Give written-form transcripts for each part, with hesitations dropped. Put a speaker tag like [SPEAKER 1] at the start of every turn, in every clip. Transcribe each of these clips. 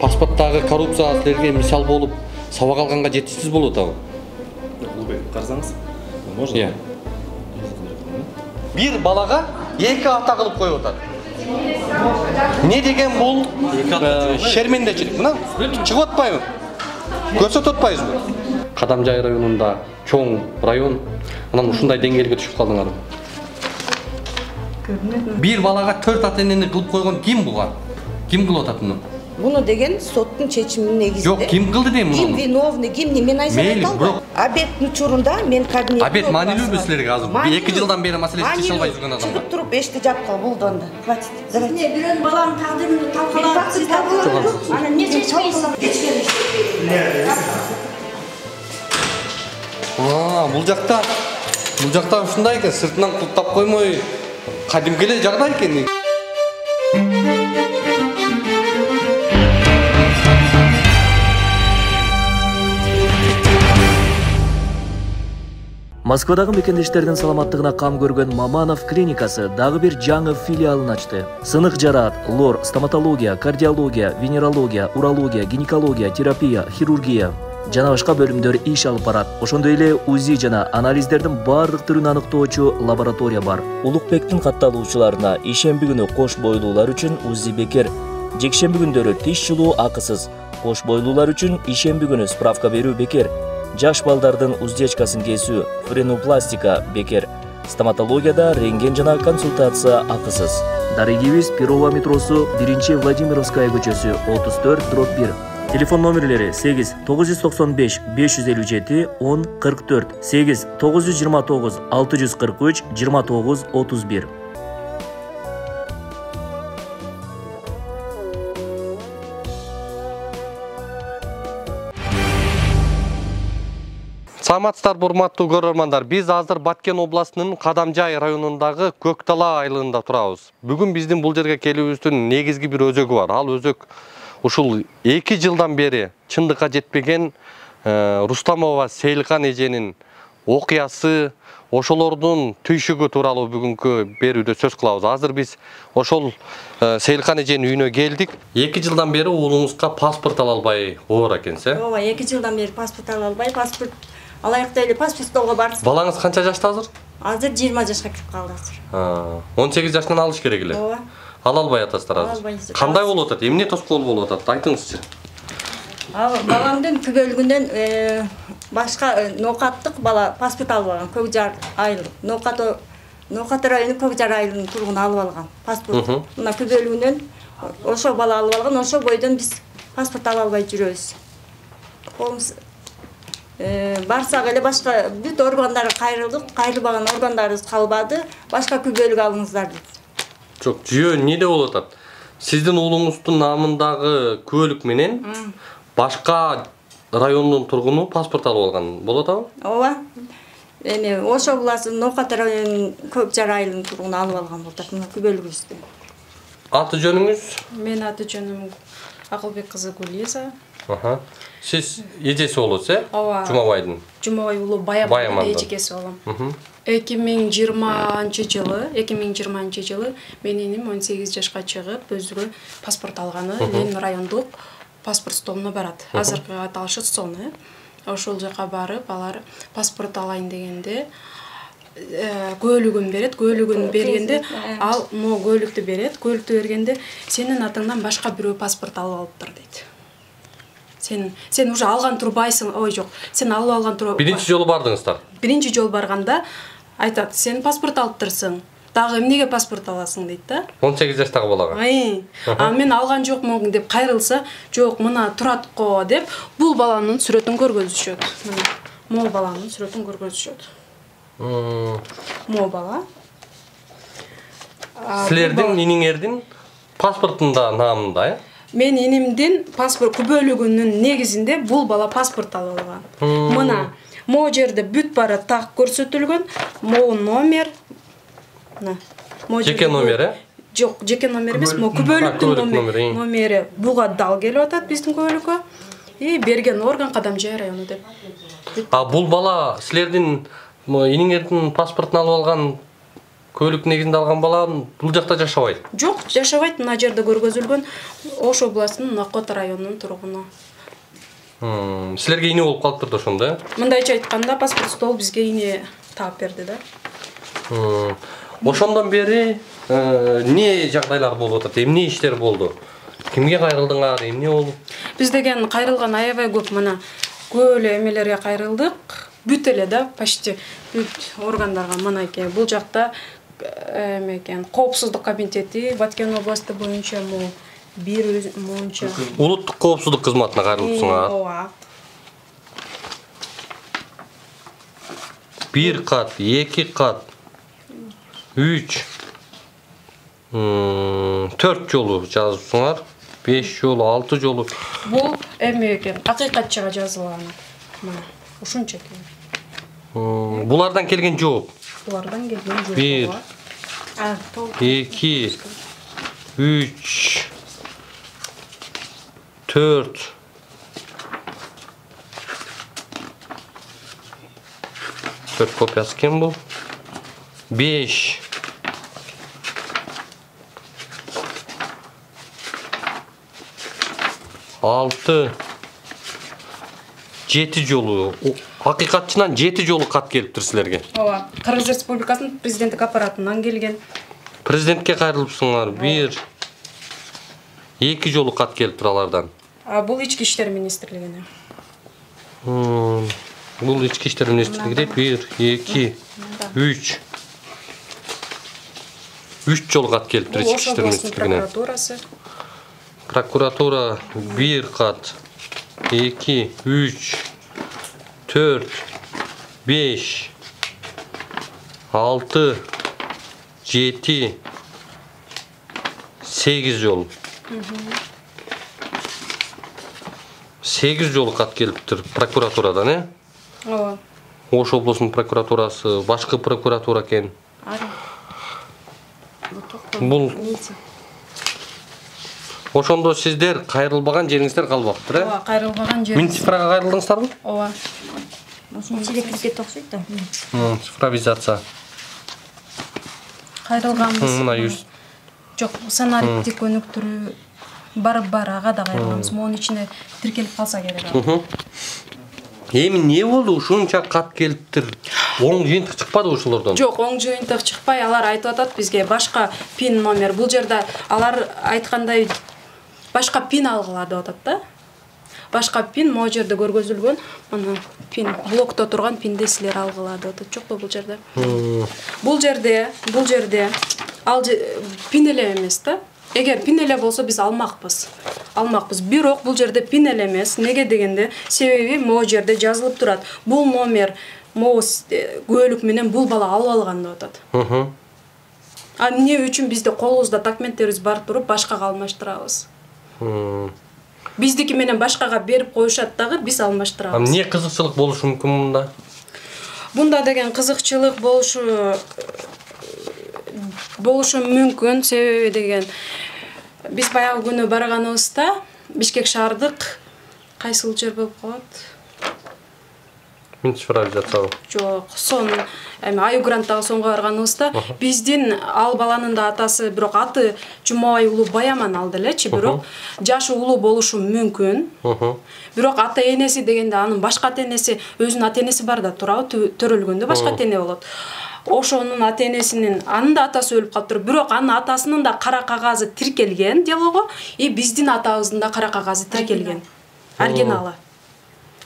[SPEAKER 1] паспорттағы коррупция сілерге мисал болып сабақ алғанға жетістіз болу атабы?
[SPEAKER 2] Улубек, қарсаңыз? Можно?
[SPEAKER 1] Иә. Bir балаға екі ата қылып қойып отыр. Не деген бұл шермендешілік? Мына шығып отпайбы? Көрсөтіп отпайбыз. Кадамжай районунда чоң район, анан ушундай деңгээлге түшүп калдыңар. Bir балаға 4 ата-энени кылып койгон ким буга? Ким кылып атат муну?
[SPEAKER 3] Bunu деген соттун чечиминин негизинде.
[SPEAKER 1] Жок, ким кылды дейм муну?
[SPEAKER 3] Ким виновный, ким не мен айтсам. Обедтин учурунда мен кабинет.
[SPEAKER 1] Обед маанилүүбү силерге азыр? 2 жылдан бери маселеси чечиле албай жүргөн адам.
[SPEAKER 3] Чыгып туруп эшти жапкан булду анда. Хватит.
[SPEAKER 4] Давайте. Бирөөнүн баланын тагдырын талкалап, сиз талкалап. Ана эмне чечпейсиз?
[SPEAKER 1] Бул жакта ушундай экен, сыртынан куттап коймой, кадимки эле жагдай экен.
[SPEAKER 5] Москвадагы мекендештердин саламаттыгына кам көргөн Маманов клиникасы дагы бир жаңы филиалын ачты. Сынык жараат, лор, стоматология, кардиология, венерология, урология, гинекология, терапия, хирургия жана башка бөлүмдөр иш алып барат. Ошондой эле УЗИ жана анализдердин бардык түрүн аныктоочу лаборатория бар. Улукбектин катталуучуларына ишемби күнү кош бойлуулар үчүн УЗИ бекер, жекшемби күндөрү тиш жулуу акысыз, кош бойлуулар үчүн ишемби күнү справка берүү бекер. Жаш балдардын уздечкасын кесүү, френопластика бекер. Стоматологияда рентген жана консультация акысыз. Дарыгибиз Перова метросу 1 Владимировская көчөсү 34/1. Телефон номерлери 8 995 557 10 44, 8 929 643 29 31.
[SPEAKER 1] Саламатсыздар, урматтуу көрөрмандар. Биз азыр Баткен областынын Кадамжай районундагы Көктала айылында турабыз. Бүгүн биздин бул жерге келүүбүздүн негизги бир өзөгү бар. Ал өзөк ушул 2 жылдан бери чындыкка жетпеген Рустамова Сейлкан эженин окуясы, ошолордун түйшүгү тууралуу бүгүнкү берүүдө сөз кылабыз. Азыр биз ошол Сейлкан эженин үйүнө келдик. 2 жылдан бери уулуңузга паспорт ала албай оор экенсиз, э?
[SPEAKER 4] Ооба, 2 жылдан бери паспорт ала албай, паспорт алайыкта эле паспорттоого бардык.
[SPEAKER 1] Балаңыз канча жашта азыр?
[SPEAKER 4] Азыр 20 жашка кирип калды азыр.
[SPEAKER 1] 18 жашынан алыш керек эле.
[SPEAKER 4] Ооба.
[SPEAKER 1] Ала албай атасыздар азыр. Кандай болуп атат? Эмне тоскоол болуп атат? Айтыңызчы.
[SPEAKER 4] Баламдын күбөлүгүнөн башка ноокаттык бала паспорт алып алган. Көкжар айыл. Ноокат району Көкжар айылынын тургуну алып алган паспорт. Мына күбөлүгүнөн ошо бала алып алган. Ошо бойдон биз паспорт ала албай жүрөбүз. Барсак эле башка бүт органдарга кайрылдык, кайрылбаган органдарыбыз калбады, башка күбөлүк алыңыздар дейт.
[SPEAKER 1] Жок, жүйө эмнеде болуп атат? Сиздин уулуңуздун намындагы күбөлүк менен башка райондун тургуну паспорт алып алган болот атабы?
[SPEAKER 4] Ооба. Эми ошо буласы Ноокат районунун Көкжар айылынын тургуну алып алган болот мына күбөлүгүбүздү.
[SPEAKER 1] Аты жөнүңүз?
[SPEAKER 6] Мен аты жөнүм Акылбек кызы Гулиза.
[SPEAKER 1] Сиз эжеси болосуз, э?
[SPEAKER 6] Ооба.
[SPEAKER 1] Жумабайдын.
[SPEAKER 6] Жумабай уулу Баямандын эжекеси болом. 2020 жылы менин 18 жашка чыгып, өзүгө паспорт алганы, Ленин райондук паспорт столуна барат. Азыркы аталышы стол, ошол жака барып, алар паспорт алайын дегенде көөлүгүн берет, көөлүгүн бергенде ал могу көөлүктү берет, көөлүктү бергенде сенин атыңдан башка бирөө паспорт алып алыптыр дейт. Сен уже алган турбайсың, ой жок, сен алып алган тур.
[SPEAKER 1] Биринчи жолу бардыңыздар?
[SPEAKER 6] Биринчи жолу барганда айтат, сен паспорт алыптырсың. Дагы эмнеге паспорт аласың дейт да.
[SPEAKER 1] 18 жаштагы балага.
[SPEAKER 6] Мен алган жокмун деп кайрылса, жок, мына турат го деп, бул баланын сүрөтүн көргөзүшөт. Мына, могу баланын сүрөтүн көргөзүшөт. Могу бала.
[SPEAKER 1] Силердин иниңердин паспортунда намында, э?
[SPEAKER 6] Мен инимдин паспорт күбөлүгүнүн негизинде бул бала паспорт алып алган. Мына, могу жерде бүт бара так көрсөтүлгөн, могу номер.
[SPEAKER 1] Жеке номер, э?
[SPEAKER 6] Жок, жеке номер эмес, могу күбөлүктүн номери буга дал келип атат биздин күбөлүккө. Берген орган Кадамжай району деп.
[SPEAKER 1] Бул бала силердин иниңердин паспортун алып алган көлік негизинде алган бала бул жакта жашабайт.
[SPEAKER 6] Жок, жашабайт. Мына жерде көргөзүлгөн Ош областынын Нокот районунун тургуну.
[SPEAKER 1] Силерге ийне болуп калыптыр да ошондо, э?
[SPEAKER 6] Мындайча айтканда паспорт стол бизге ийне таап берди да.
[SPEAKER 1] Ошондон бери эмне жагдайлар болуп атат? Эмне иштер болду? Кимге кайрылдыңар? Эмне болду?
[SPEAKER 6] Биз деген кайрылган аябай көп, мына көп эле эмелерге кайрылдык. Бүт эле да, почти бүт органдарга. Мынакей бул жакта экен коопсуздук комитети Баткен областы боюнча бир моюнча
[SPEAKER 1] Улуттук коопсуздук кызматына кайрылыпсыңар.
[SPEAKER 6] Ооба.
[SPEAKER 1] 1 кат, 2 кат, 3, 4 жолу жазыпсыңар, 5 жолу, 6 жолу.
[SPEAKER 6] Бул эме экен, акыйкатчыга жазылган. Мына ушунча экен.
[SPEAKER 1] Булардан келген жооп.
[SPEAKER 6] Булардан келген жооп.
[SPEAKER 1] 1, 2, 3, 4. 4 kopyası kim bu? 5. 6. 7 жолу. Hakikatçıdan 7 жолу кат келиптир силерге.
[SPEAKER 6] Ооба. Кыргыз Республикасынын президенттик аппаратынан келген.
[SPEAKER 1] Президентке кайрылыпсыңар. 1, 2 жолу кат келиптир алардан.
[SPEAKER 6] Бул ички иштер министрлигине.
[SPEAKER 1] Бул ички иштер министрлиги дейт. 1, 2, 3. 3 жолу кат келиптир ички иштер министрлигине.
[SPEAKER 6] Прокуратурасы.
[SPEAKER 1] Прокуратура 1 кат, 2, 3, 4, 5, 6, 7, 8 жол. 8 жолу кат келиптир прокуратурадан, э?
[SPEAKER 6] Ооба.
[SPEAKER 1] Ош облусунун прокуратурасы, башкы прокуратура экен. Бул ошондо сиздер кайрылбаган жериңиздер калбаптыр, э?
[SPEAKER 6] Ооба, кайрылбаган жер.
[SPEAKER 1] Мен цифрага кайрылдыңыздарбы?
[SPEAKER 6] Ооба.
[SPEAKER 3] Электрикке окшойт да.
[SPEAKER 1] Цифровизация.
[SPEAKER 6] Кайрылганбыз.
[SPEAKER 1] Мына 100.
[SPEAKER 6] Жок, санариптик өнүктүрүү бар ага да кайрылганбыз. Монун ичине тиркелип калса керек.
[SPEAKER 1] Эми эмне болду? Ушунча кат келиптир. Оң жыйынтык чыкпады ошолордон?
[SPEAKER 6] Жок, оң жыйынтык чыкпай, алар айтып атат бизге башка пин номер. Бул жерде алар айткандай башка пин алгыла деп атат да. Башка пин могу жерде көргөзүлгөн. Мына пин блокто турган пинди силер алгыла деп атат. Жокпу бул жерде? Бул жерде ал пин эле эмес да. Эгер пин эле болсо биз алмакпыз. Бирок бул жерде пин эле эмес. Неге дегенде, себеби могу жерде жазылып турат. Бул номер могу көөлүк менен бул бала алып алган деп атат. Эмне үчүн бизде колубузда документтерибиз бар туруп башкага алмаштырабыз? Биздики менен башкага берип коюшат дагы, биз алмаштырабыз.
[SPEAKER 1] Эмне кызыкчылык болушу мүмкүн мында?
[SPEAKER 6] Бунда деген кызыкчылык болушу мүмкүн, себеби деген биз баягы күнү барганыбызда Бишкек шаардык кайсыл жер болуп калат?
[SPEAKER 1] Цифровизация.
[SPEAKER 6] Жок, Аю Гранттагы сонго барганыбызда биздин ал баланын да атасы, бирок аты Жумабай уулу Баяман алды элечи, бирок жашы улуу болушу мүмкүн. Бирок ата энеси дегенде анын башка ата энеси, өзүнүн ата энеси бар да турабы, төрөлгөндө башка ата эне болот. Ошонун ата энесинин, анын да атасы өлүп калыптыр. Бирок анын атасынын да кара кагазы тиркелген делого, биздин атабыздын да кара кагазы тиркелген. Оригиналы.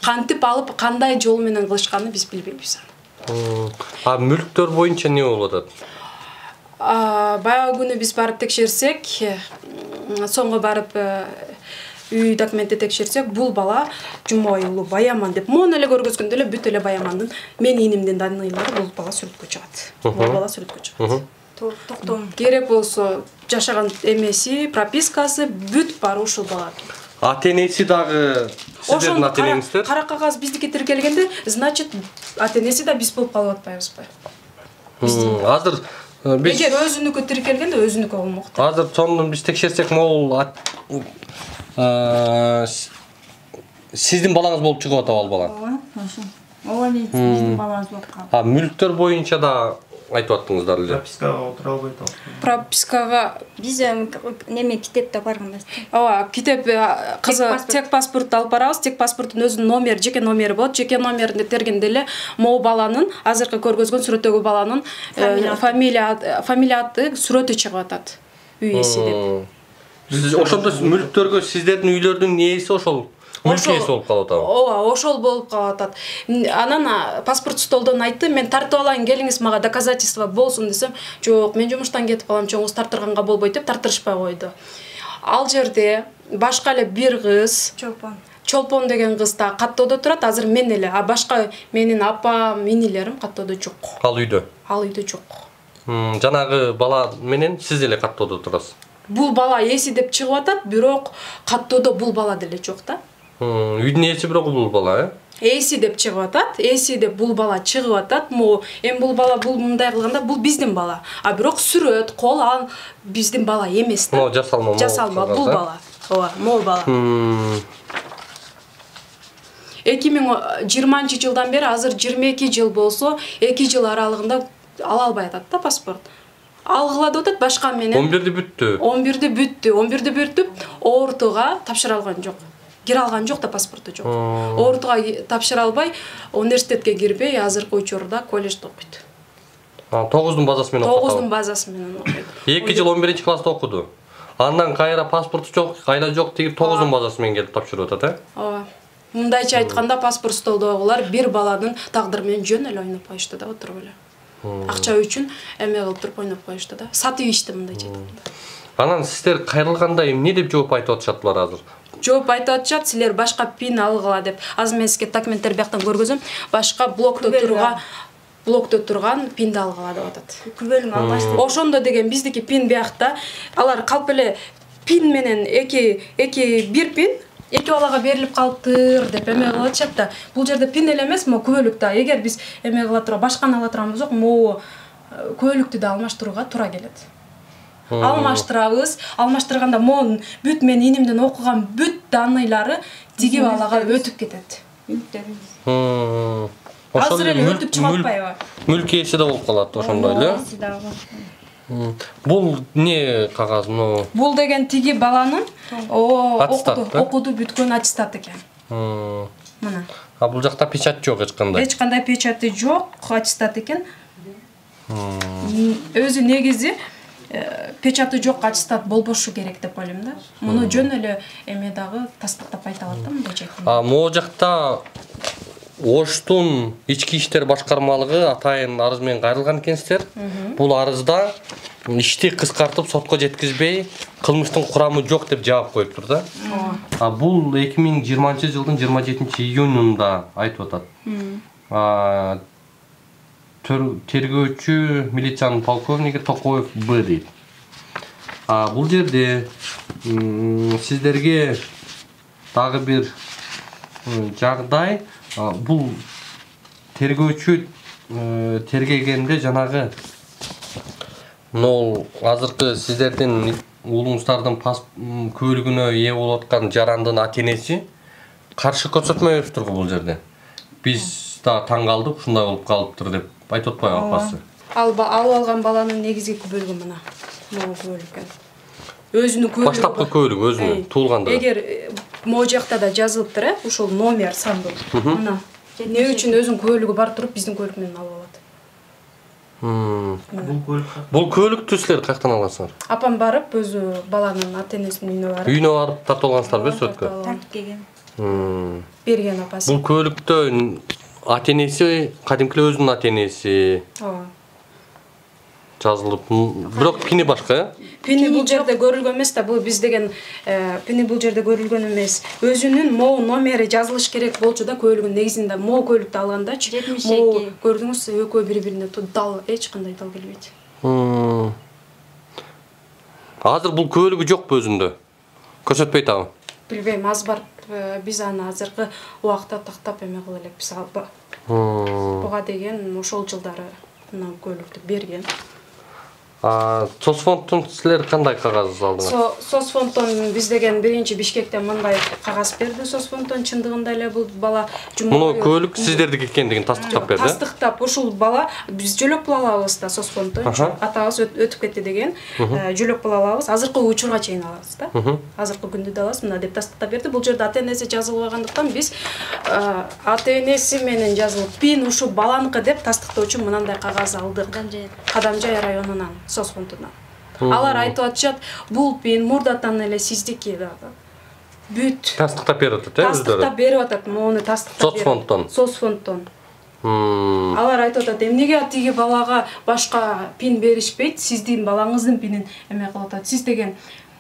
[SPEAKER 6] Кантип алып, кандай жол менен кылышканын биз билбейбиз.
[SPEAKER 1] Мүлктөр боюнча эмне болуп атат?
[SPEAKER 6] Баягы күнү биз барып текшерсек, соңго барып үй документти текшерсек, бул бала Жумабай уулу Баяман деп, мону эле көргөзгөндө эле бүт эле Баямандын мен инимдин даныйлары бул бала сүрөткө чыгат. Бул бала сүрөткө чыгат. Токтом. Керек болсо жашаган эмеси, пропискасы бүт бар ушул бала.
[SPEAKER 1] Ата энеси дагы сиздердин ата энеңиздер?
[SPEAKER 6] Кара кагаз биздики тиркелгенде, значит, ата энеси да биз болуп калып атпайбызбы?
[SPEAKER 1] Азыр
[SPEAKER 6] эгер өзүнүкү тиркелгенде өзүнүкү болмок.
[SPEAKER 1] Азыр сондон биз текшерсек, могул сиздин балаңыз болуп чыгып атабы ал бала?
[SPEAKER 3] Ооба, биздин балабыз болуп калды.
[SPEAKER 1] Мүлктөр боюнча да айтып аттыңыздар эле.
[SPEAKER 2] Пропискага отура албай атат.
[SPEAKER 6] Пропискага
[SPEAKER 4] Биз неме китепте бар эмес.
[SPEAKER 6] ооба китеп кызы
[SPEAKER 4] паспорт.
[SPEAKER 6] тек паспорту алып барабыз. Тек паспорттун өзүнүн номери, жеке номери болот. Жеке номеринде тергенде эле могу баланын азыркы көргөзгөн сүрөттөгү баланын фамилия аты сүрөтү чыгып атат. Үй ээси деп.
[SPEAKER 1] Ошондо мүлктөргө сиздердин үйлөрдүн ээси ошол мүлк ээси болуп калып атабы?
[SPEAKER 6] Ооба, ошол болуп калып атат. Анан паспорт столдон айтты, мен тартып алайын, келиңиз мага доказательство болсун десем, жок, мен жумуштан кетип калам, чоңуз тартырганга болбойт деп тартырышпай койду. Ал жерде башка эле бир кыз, Чолпон деген кыз да каттоодо турат, азыр мен эле, а башка менин апам, инилерим каттоодо жок.
[SPEAKER 1] Ал үйдө?
[SPEAKER 6] Ал үйдө жок.
[SPEAKER 1] Жанагы бала менен сиз эле каттоодо турасыз?
[SPEAKER 6] Бул бала ээси деп чыгып атат, бирок каттоодо бул бала деле жок да.
[SPEAKER 1] Үйдүн ээси бирок бул бала,
[SPEAKER 6] Ээси деп чыгып атат, ээси деп бул бала чыгып атат. Эми бул бала бул мындай кылганда бул биздин бала. А бирок сүрөт, кол ал биздин бала эмес да.
[SPEAKER 1] Жасалма.
[SPEAKER 6] Жасалма бул бала. Ооба, могу бала. 2020-жылдан бери азыр 22 жыл болсо, 2 жыл аралыгында ала албай атат да паспорт. Алгыла деп атат башка менен.
[SPEAKER 1] 11-ди бүттү.
[SPEAKER 6] 11-ди бүттү. 11-ди бүтүп, ортуга тапшыра алган жок. Кире алган жок да паспорту жок. Ортуга тапшыра албай, университетке кирбей, азыркы учурда колледжде окуйт.
[SPEAKER 1] 9-дун базасы менен окуйт.
[SPEAKER 6] 9-дун базасы менен окуйт.
[SPEAKER 1] 2 жыл 11-класста окуду. Андан кайра паспорту жок, кайда жок тигип 9-дун базасы менен келип тапшырып атат,
[SPEAKER 6] Ооба. Мындайча айтканда паспорт столдогулар бир баланын тагдыры менен жөн эле ойноп коюшту да, отуруп эле. Акча үчүн эме кылып туруп ойноп коюшту да. Сатып ишти мындайча айтканда.
[SPEAKER 1] Анан сиздер кайрылганда эмне деп жооп айтып атышат булар азыр?
[SPEAKER 6] Жооп айтып атышат, силер башка пин алгыла деп. Азыр мен сизге документтер бияктан көргөзөм. Башка блокто турган пинди алгыла деп атат.
[SPEAKER 4] Күбөлүң алмашты.
[SPEAKER 6] Ошондо деген биздики пин биякта, алар калп эле пин менен бир пин эки балага берилип калыптыр деп эме кылып атышат да. Бул жерде пин эле эмес, күбөлүк да. Эгер биз эме кыла тура башканы ала турган болсок, күбөлүктү да алмаштырууга туура келет. Алмаштырганда бүт мен инимден окуган бүт данныйлары тиги балага өтүп кетет. Азыр эле өтүп чыгып атпайбы?
[SPEAKER 1] Мүлк ээси да болуп калат ошондой эле. Бул не кагаз,
[SPEAKER 6] Бул деген тиги баланын окуду бүткөн аттестат экен. Мына.
[SPEAKER 1] А бул жакта печать жок эч кандай.
[SPEAKER 6] Эч кандай печати жок, аттестат экен. Өзү негизи печаты жок аттестат болбошу керек деп ойлойм да. Муну жөн эле эме дагы тастыктап айта алат да, мындайча айтканда.
[SPEAKER 1] Могу жакта Оштун ички иштер башкармалыгы атайын арыз менен кайрылган экенсиздер. Бул арызда ишти кыскартып сотко жеткизбей, кылмыштын курамы жок деп жаап коюптур да. Бул 2020-жылдын 27-июнунда айтып атат. Тергөөчү милициянын полковниги Токоев Б дейт. Бул жерде сиздерге дагы бир жагдай, бул тергөөчү тергегенде жанагы азыркы сиздердин уулуңуздардын күбөлүгүнө ээ болуп аткан жарандын ата-энеси каршы көрсөтмө бериптирго бул жерде. Биз да таң калдык, ушундай болуп калыптыр деп айтып атпайбы апасы?
[SPEAKER 6] Алып алган баланын негизги күбөлүгү мына. Могу күбөлүк экен. Өзүнүн күбөлүгү.
[SPEAKER 1] Баштапкы күбөлүгү өзүнүн туулганда.
[SPEAKER 6] Эгер могу жакта да жазылыптыр, ушул номер сандык. Мына. Эмне үчүн өзүнүн күбөлүгү бар туруп биздин күбөлүк менен алып алат.
[SPEAKER 1] Бул күбөлүктү силер каяктан аласыңар?
[SPEAKER 6] Апам барып, өзү баланын ата-энесинин үйүнө барып.
[SPEAKER 1] Үйүнө барып тартып алгансыздарбы сөткө?
[SPEAKER 4] Тартып келген.
[SPEAKER 6] Берген апасы.
[SPEAKER 1] Бул күбөлүктө ата-энеси, кадимки өзүнүн ата-энеси жазылып, бирок пини башка,
[SPEAKER 6] Пини бул жерде көрүлгөн эмес да, бул биз деген пини бул жерде көрүлгөн эмес. Өзүнүн могу номери жазылыш керек болчу да күбөлүгүн негизинде могу күбөлүктү алгандачы. 72. Көрдүңүз, экөө бири-бирине дал, эч кандай дал келбейт.
[SPEAKER 1] Азыр бул күбөлүгү жокпу өзүндө? Көрсөтпөйт абы?
[SPEAKER 6] Билбейм, аз барып биз аны азыркы убакта тактап эме кыла элекпиз. Буга деген ошол жылдары мына күбөлүктү берген.
[SPEAKER 1] Соцфондтон силер кандай кагаз алдыңар?
[SPEAKER 6] Соцфондтон биз деген биринчи Бишкектен мындай кагаз берди. Соцфондтон чындыгында эле бул бала
[SPEAKER 1] Муну көлүк сиздердики экендигин тастыктап берди.
[SPEAKER 6] Тастыктап, ушул бала биз жөлөк була алабыз да Соцфондтон. Атабыз өтүп кетти деген. Жөлөк була алабыз. Азыркы учурга чейин алабыз да. Азыркы күндө да алабыз. Мына деп тастыктап берди. Бул жерде ата-энеси жазылбагандыктан биз ата-энеси менен жазылып, пин ушу баланыкы деп тастыктоочу мынандай кагаз алдык. Кадамжай районунан. Соцфондунан. Алар айтып атышат, бул пин мурдатан эле сиздики дагы. Бүт.
[SPEAKER 1] Тастыктап берип атат, өздөрү.
[SPEAKER 6] Тастыктап берип атат, мону тастыктап. Соцфондтон. Алар айтып атат, эмнеге тиги балага башка пин беришпейт, сиздин балаңыздын пинин эме кылып атат. Сиз деген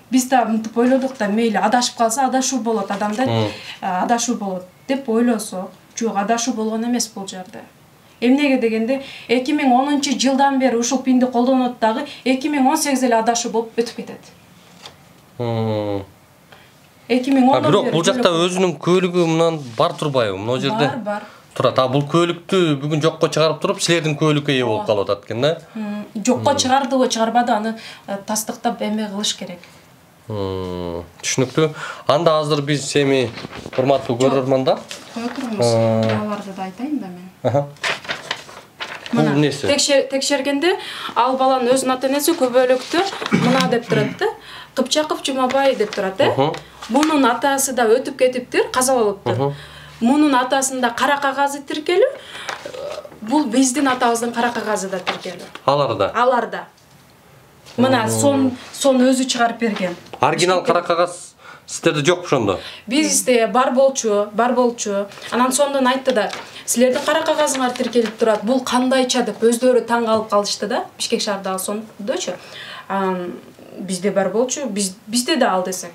[SPEAKER 6] биз да мынтип ойлодук да, мейли адашып калса адашуу болот, адамда адашуу болот деп ойлосок, жок, адашуу болгон эмес бул жерде. Эмнеге дегенде 2010-жылдан бери ушул пинди колдонот дагы 2018 эле адашуу болуп өтүп кетет. 2010
[SPEAKER 1] бирок бул жакта өзүнүн көлүгү мынан бар турбайбы? Мына жерде
[SPEAKER 6] бар.
[SPEAKER 1] Турат. Бул көлүктү бүгүн жокко чыгарып туруп, силердин көлүккө ээ болуп калып атат экен да?
[SPEAKER 6] Жокко чыгардыбы, чыгарбады, аны тастыктап эме кылыш керек.
[SPEAKER 1] Түшүнүктүү. Анда азыр биз эми урматтуу көрөрмандар,
[SPEAKER 6] кое турмуз. Аларды да айтайын да мен.
[SPEAKER 1] Бул несі?
[SPEAKER 6] Текшергенде ал баланын өзүнүн ата-энеси көбөлөктө мына деп турат да. Кыпчаков Жумабай деп турат да. Мунун атасы да өтүп кетиптир, каза болуптур. Мунун атасында кара кагазы тиркелүү, бул биздин атабыздын кара кагазы да тиркелүү. Аларда. Мына сон өзү чыгарып берген.
[SPEAKER 1] Оригинал кара кагаз сиздерде жок ошондо?
[SPEAKER 6] Бизде бар болчу. Анан сондон айтты да, силердин кара кагазыңар тиркелип турат. Бул кандайча деп өздөрү таң калып калышты да, Бишкек шаардагы сондочу. Bizde бар болчу, bizde да ал десек.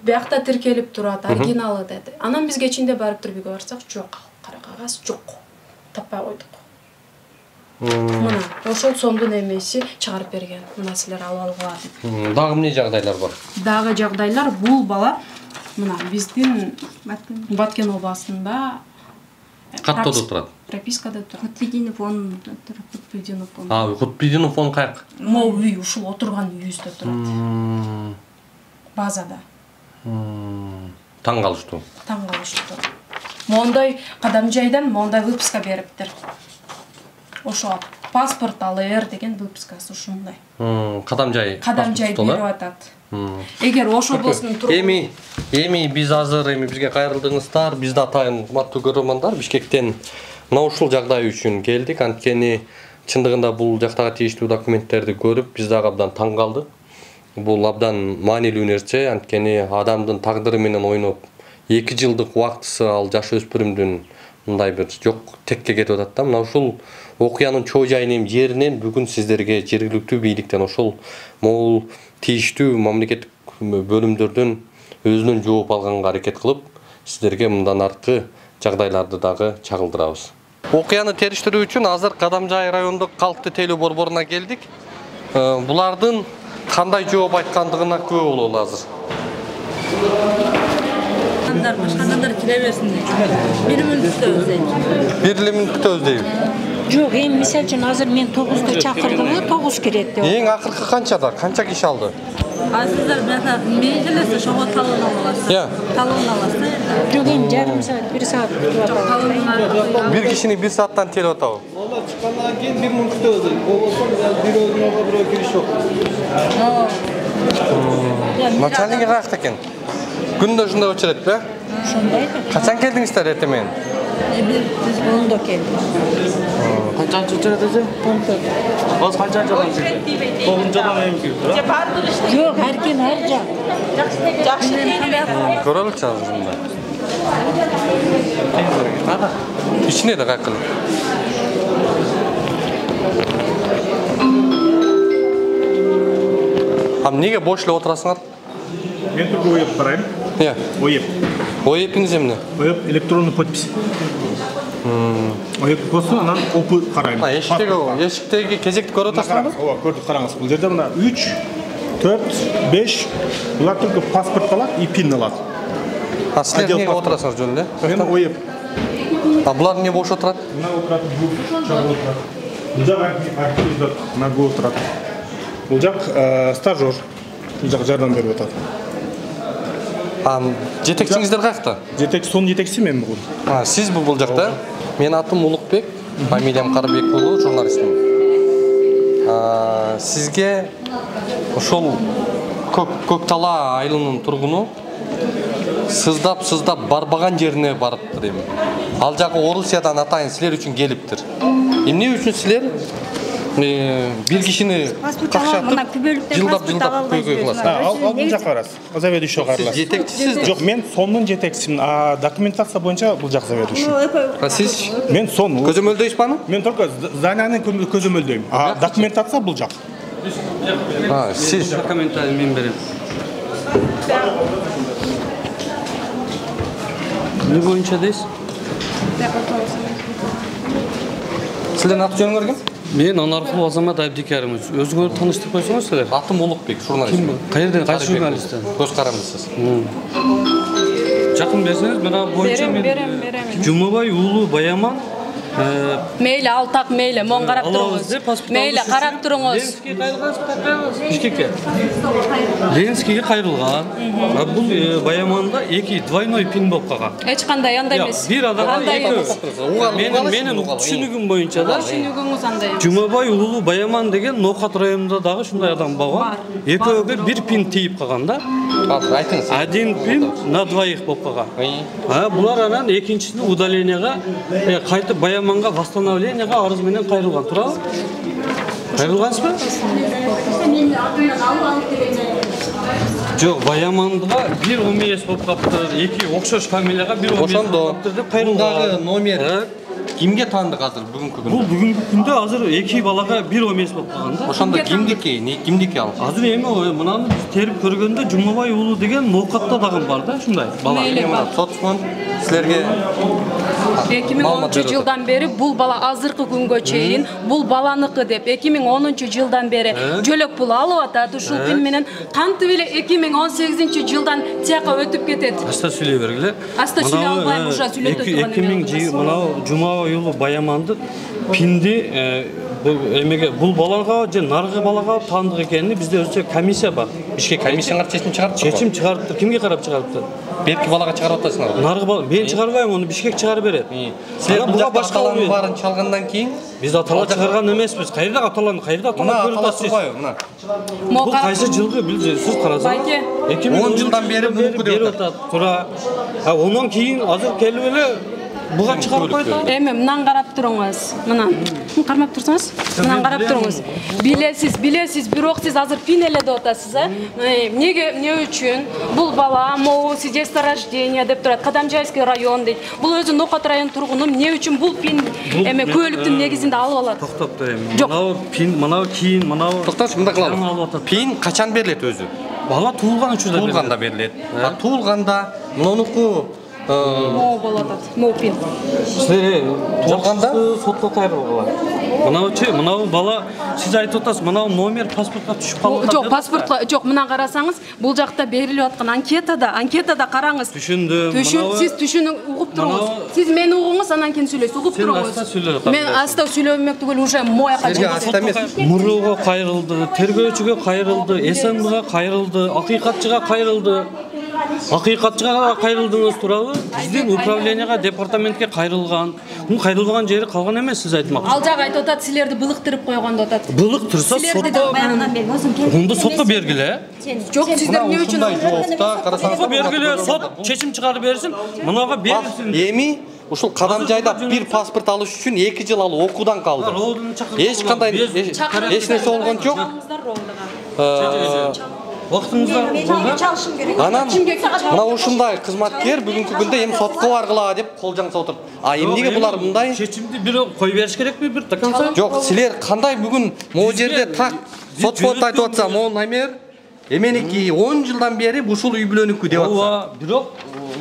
[SPEAKER 6] Биякта тиркелип турат, оригиналы деди. Анан бизге ичинде барып түрбүгө барсак, жок, кара кагаз жок. Таппай койдук. Мына, ошол сомдун эмеси чыгарып берген. Мына силер алып алгыла деп.
[SPEAKER 1] Дагы эмне жагдайлар бар?
[SPEAKER 6] Дагы жагдайлар бул бала мына биздин Баткен областында
[SPEAKER 1] Каттоодо турат.
[SPEAKER 6] Пропискада турат.
[SPEAKER 4] Кутбидинов фон.
[SPEAKER 1] Кутбидинов фон каяк?
[SPEAKER 6] Могу үй ушул отурган үйүбүздө турат. Базада.
[SPEAKER 1] Таң калыштуу.
[SPEAKER 6] Мондай Кадамжайдан мондай выпуска бериптир. Ошо паспорт алыр деген выпускасы ушундай.
[SPEAKER 1] Кадамжай
[SPEAKER 6] берип атат. Эгер ошо болсун
[SPEAKER 1] Эми биз азыр бизге кайрылдыңыздар. Биз да атайын урматтуу көрөрмандар, Бишкектен мына ушул жагдай үчүн келдик. Анткени чындыгында бул жактагы тийиштүү документтерди көрүп, биз дагы абдан таң калдык. Бул абдан маанилүү нерсе, анткени адамдын тагдыры менен ойноп 2 жылдык убактысы ал жаш өспүрүмдүн мындай бир жок текке кетип атат да. Мына ушул окуянын чоо жайынын жеринен бүгүн сиздерге жергиликтүү бийликтен ошол могул тийиштүү мамлекеттик бөлүмдөрдөн өзүнөн жооп алганга аракет кылып, сиздерге мындан аркы жагдайларды дагы чагылдырабыз. Окуяны териштирүү үчүн азыр Кадамжай райондук калкты тейлөө борборуна келдик. Булардын кандай жооп айткандыгына күбө бололу азыр.
[SPEAKER 7] Башкандар кире берсин дейт. 1 мүнөттө өздөйт.
[SPEAKER 1] 1 мүнөттө өздөйт.
[SPEAKER 7] Жок, эми мисалы үчүн азыр мен 9-ду чакырдым, 9 кирет деп.
[SPEAKER 1] Эң акыркы канчада? Канча киши алды?
[SPEAKER 7] Сиздер mesela мейжилесе ошого талон аласыз. Талон аласыз. Жок, эми жарым саат, 1 саат күтүп атабыз.
[SPEAKER 1] Бир кишини 1 сааттан телеп атабы?
[SPEAKER 8] Ооба, чыккандан кийин 1 мүнөттө өздөйт. Болбосо бирөө кириш жок.
[SPEAKER 1] Начальниги каякта экен? Күндө ушундай өчүрөт бе?
[SPEAKER 7] Ошондой.
[SPEAKER 1] Качан келдиңиздер эртемен?
[SPEAKER 7] Биз 10-до келдик.
[SPEAKER 8] Канчанчы өчүрөт өзү?
[SPEAKER 7] 14.
[SPEAKER 8] Азыр канчанчыдан келди? 9-жадан эми келип тура.
[SPEAKER 7] Жок, эркен ар жак. Жакшы келип.
[SPEAKER 1] Көрөлүчү азыр мында. İçine de kakılı. Ham nege boşla oturasınlar?
[SPEAKER 2] Ben Türk'ü oyup parayım.
[SPEAKER 1] Ya.
[SPEAKER 2] Oyup.
[SPEAKER 1] Oyup'iniz mi?
[SPEAKER 2] Oyup elektronlu podpis. Oyup болсо анан опу карайм.
[SPEAKER 1] Эшиктеги кезекти көрүп атасыңарбы?
[SPEAKER 2] Ооба, көрдүк, караңыз. Бул жерде мына 3, 4, 5 булар только паспорт алат и пин алат.
[SPEAKER 1] А силер неге отурасыңар жөн эле?
[SPEAKER 2] Мен ойуп.
[SPEAKER 1] А булар эмне бош отурат?
[SPEAKER 2] Мына отурат, бул чагыл отурат. Бұл жақ архитектор нагу отырады. Бұл жақ стажер. Бұл жақ жардам беріп отырады.
[SPEAKER 1] Жетекчиңиздер каяқта?
[SPEAKER 2] Соның жетекшісі мен бүгін.
[SPEAKER 1] Сиз бұл жақта? Мен атым Улукбек, фамилиям Карыбекулу, журналистмин. Сизге ошол Көктала айылынын тургуну сыздап барбаган жерине барыптыр эми. Ал жагы Орусиядан атайын силер үчүн келиптир. Эмне үчүн силер бир кишини какшатып, жылдап көйгөй кыласыз?
[SPEAKER 2] Ал бұл жаққа барасыз. Заведующий барасыз.
[SPEAKER 1] Сиз жетекчисиз?
[SPEAKER 2] Жоқ, мен сонун жетекчисимин. Документация боюнча бұл жақ заведующий.
[SPEAKER 1] Сиз
[SPEAKER 2] мен сон.
[SPEAKER 1] көзөмөлдөйсүз баны?
[SPEAKER 2] Мен только зданияны көзөмөлдөйм. Документация бұл жақ.
[SPEAKER 1] Сиз
[SPEAKER 8] комментарий мен берем. Не боюнча дейсиз?
[SPEAKER 1] Силердин аты жөнүңөр ким?
[SPEAKER 8] Мен Анаркул Азамат Абдикаримович. Өзүңөр тааныштырып койсоңуз силер?
[SPEAKER 1] Атым Улукбек, журналист.
[SPEAKER 8] Кайерден, кайсы журналисттен?
[SPEAKER 1] Көз карандысыз.
[SPEAKER 8] Жакын берсеңиз, мына боюнча мен Жумабай уулу Баяман
[SPEAKER 7] Мейлі алтақ мейлі, моң қарап тұрыңыз. Мейлі қарап тұрыңыз.
[SPEAKER 8] Бишкекке. Ленинскийге кайрылган. Бул Баяманда эки двойной пин болуп калган.
[SPEAKER 7] Эч кандай андай эмес.
[SPEAKER 8] Бир адам менин түшүнүгүм боюнча да.
[SPEAKER 7] Түшүнүгүңүз андай эмес.
[SPEAKER 8] Жумабай уулу Баяман деген Нокат районунда дагы ушундай адам болгон. Экөөгө бир пин тийип калган да.
[SPEAKER 1] Айтыңыз.
[SPEAKER 8] Один пин на двоих болуп калган. Булар анан экинчисин удалениеге кайтып Баяманга восстановлениеге арыз менен кайрылган. Туурабы? Кайрылгансызбы? Жок, Баямандыга бир омес болуп калыптыр, эки окшош фамилияга бир омес болуп калыптыр деп кайрылган.
[SPEAKER 1] Номер кимге таандык азыр бүгүнкү күндө?
[SPEAKER 8] Бул бүгүнкү күндө азыр эки балага бир омес болуп калган да.
[SPEAKER 1] Ошондо кимдики ал?
[SPEAKER 8] Азыр эми мынаны терип көргөндө Жумабай уулу деген Нокатта дагы бар да, ушундай бала.
[SPEAKER 1] Сотмун силерге
[SPEAKER 7] 2010 жылдан бери бул бала азыркы күнгө чейин бул баланыкы деп 2010 жылдан бери жөлөк пул алып атат. Ушул пин менен кантип эле 2018 жылдан тияка өтүп кетет.
[SPEAKER 8] Аста сүйлөй бергиле.
[SPEAKER 7] Аста сүйлөй албайм, уша сүйлөтө турган эме.
[SPEAKER 8] 2000 мынау Жумабай уулу Баяманды пинди бул балага же наркы балага таандык экенин бизде өзүнчө комиссия бар.
[SPEAKER 1] Бишкек комиссиялар чечим чыгарыптыр.
[SPEAKER 8] Чечим чыгарыптыр. Кимге карап чыгарыптыр?
[SPEAKER 1] Берки балага чыгарып атасыңар.
[SPEAKER 8] Наркы бала мен чыгарбайм, аны Бишкек чыгарып берет.
[SPEAKER 1] Силер буга башкалардын баарын чалгандан кийин
[SPEAKER 8] биз атала чыгарган эмеспиз. Кайда аталарды көрүп атасыз? Бул кайсы жылгы билсеңиз сиз карасаңыз.
[SPEAKER 1] 10 жылдан бери муңку деп
[SPEAKER 8] атат. Туура. Ондан кийин азыр келип эле буга чыгарып койду.
[SPEAKER 7] Эми мындан карап туруңуз. Мынан. Кармап турсаңыз, мындан карап туруңуз. Билесиз, бирок сиз азыр пин эле деп атасыз, эмне үчүн бул бала могу свидетельство рождения деп турат. Кадамжайский район дейт. Бул өзү Нокат район тургуну эмне үчүн бул пин көөлүктүн негизинде алып алат?
[SPEAKER 8] Токтоп турайм. Мынау пин, мынау кийин, мынау
[SPEAKER 1] токтош, мындай кылалы. Пин качан берилет өзү?
[SPEAKER 8] Бала туулган учурда
[SPEAKER 1] берилет. Туулганда монуку
[SPEAKER 7] Моо болот, моо пин.
[SPEAKER 8] Силер жакында сотко кайрылгыла. Мынау бала сиз айтып атасыз, мынау номер паспортко түшүп калган.
[SPEAKER 7] Жок, паспортко, жок, мындан карасаңыз, бул жакта берилип аткан анкетада караңыз.
[SPEAKER 8] Түшүндүм.
[SPEAKER 7] Сиз түшүнүп угуп туруңуз. Сиз мени угуңуз, анан кийин сүйлөйсүз, угуп туруңуз. Мен аста сүйлөмөк түгүл уже мояка
[SPEAKER 8] чыгып. Мурууга кайрылды, тергөөчүгө кайрылды, СНБга кайрылды, акыйкатчыга кайрылды. Акыйкатчыга кайрылдыңыз, туурабы? Биздин управленияга, департаментке кайрылган. Бул кайрылган жери калган эмес, сиз айтмакчысыз.
[SPEAKER 7] Ал жак айтып атат, силерди былыктырып койгон деп атат.
[SPEAKER 8] Былыктырса сотко Онду сотко бергиле.
[SPEAKER 7] Жок, сиздер эмне үчүн
[SPEAKER 8] сотко бергиле, сот чечим чыгарып берсин, мынага берилсин.
[SPEAKER 1] Эми ушул Кадамжайда бир паспорт алыш үчүн 2 жыл ал окуудан калды. Эч кандай эч нерсе болгон жок.
[SPEAKER 8] Вактыңызда
[SPEAKER 1] анан мына ушундай кызматкер бүгүнкү күндө эми сотко баргыла деп кол жаңса отуруп. Эмнеге булар мындай?
[SPEAKER 8] Чечимди бир кой бериш керекпи бир до конца?
[SPEAKER 1] Жок, силер кандай бүгүн могу жерде так сотко айтып атса, могу номер эменики 10 жылдан бери ушул үй бүлөнүкү деп атса.
[SPEAKER 8] Бирок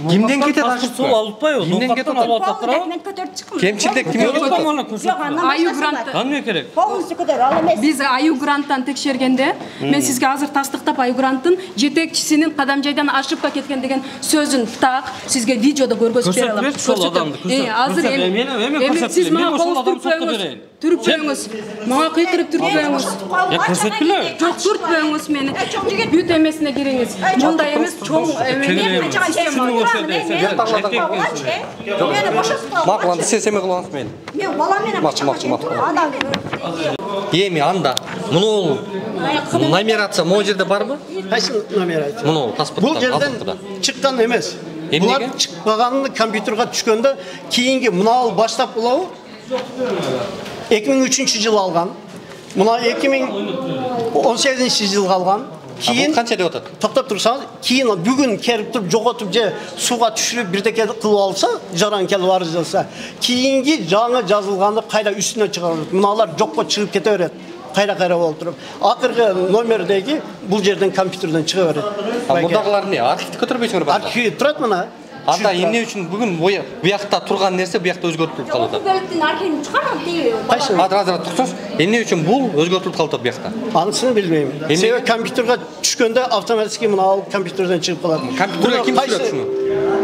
[SPEAKER 1] Кимден кетет
[SPEAKER 8] паспорт сол алып атпайбы?
[SPEAKER 1] Кимден кетет?
[SPEAKER 8] Ноқаттан алып атат турабы?
[SPEAKER 3] Документ көтөрүп чыккын.
[SPEAKER 1] Кемчилдик кимге
[SPEAKER 8] Көрсөтөм
[SPEAKER 1] кетет?
[SPEAKER 8] аны, көрсөтөм.
[SPEAKER 7] Аю грант.
[SPEAKER 8] Кандай керек?
[SPEAKER 3] Полностью көтөр, ал эмес.
[SPEAKER 7] Биз аю гранттан текшергенде мен сизге азыр тастыктап аю гранттын жетекчисинин кадамжайдан ошибка кеткен деген сөзүн так сизге видеодо көргөзүп бере алам.
[SPEAKER 8] Көрсөтүп сол адамды, көрсөтүп.
[SPEAKER 7] Азыр
[SPEAKER 8] Эми
[SPEAKER 7] сиз мага
[SPEAKER 8] ошол
[SPEAKER 7] кол
[SPEAKER 8] адамды сотко
[SPEAKER 7] түртпөңүз.
[SPEAKER 8] берейин.
[SPEAKER 7] Түртпөңүз. Мага кыйкырып түртпөңүз.
[SPEAKER 8] Я көрсөткүлө.
[SPEAKER 7] Жок, түртпөңүз мени. Бүт эмесине кириңиз. Мындай эмес, чоң
[SPEAKER 1] Макуланды сесеме кылабыз мен.
[SPEAKER 3] Мен бала менен
[SPEAKER 1] Эми анда муну номерация могу жерде барбы?
[SPEAKER 9] Кайсы номерация?
[SPEAKER 1] Муну паспортта.
[SPEAKER 9] Бул жерден чыккан эмес. Булар чыкпаганын компьютерге түшкөндө кийинги мына баштап булабы? 2003-жылы алган. Мына 2018-жылы алган.
[SPEAKER 1] Кийин канча деп атат?
[SPEAKER 9] Токтоп турсаңыз, кийин бүгүн келип туруп жоготуп же сууга түшүрүп бирдеке кылып алса, жаран келип арыз жазса, кийинги жаңы жазылганды кайра үстүнө чыгарат. Мыналар жокко чыгып кете берет. Кайра болуп туруп. Акыркы номердеги бул жерден компьютерден чыга берет.
[SPEAKER 1] Мурдагылар эмне? Архивди көтөрбөйсүңөр баары?
[SPEAKER 9] Архив турат мына.
[SPEAKER 1] Анда эмне үчүн бүгүн буякта турган нерсе буякта өзгөртүлүп калып атат?
[SPEAKER 3] Бөлүктүн архивин чыгарам дейби.
[SPEAKER 9] Кайсы?
[SPEAKER 1] Азыр турсаңыз, эмне үчүн бул өзгөртүлүп калып атат буякта?
[SPEAKER 9] Анысын билбейм. Себеби компьютерге түшкөндө автоматически мына компьютерден чыгып калат.
[SPEAKER 1] Компьютерге ким түшүрөт ушуну?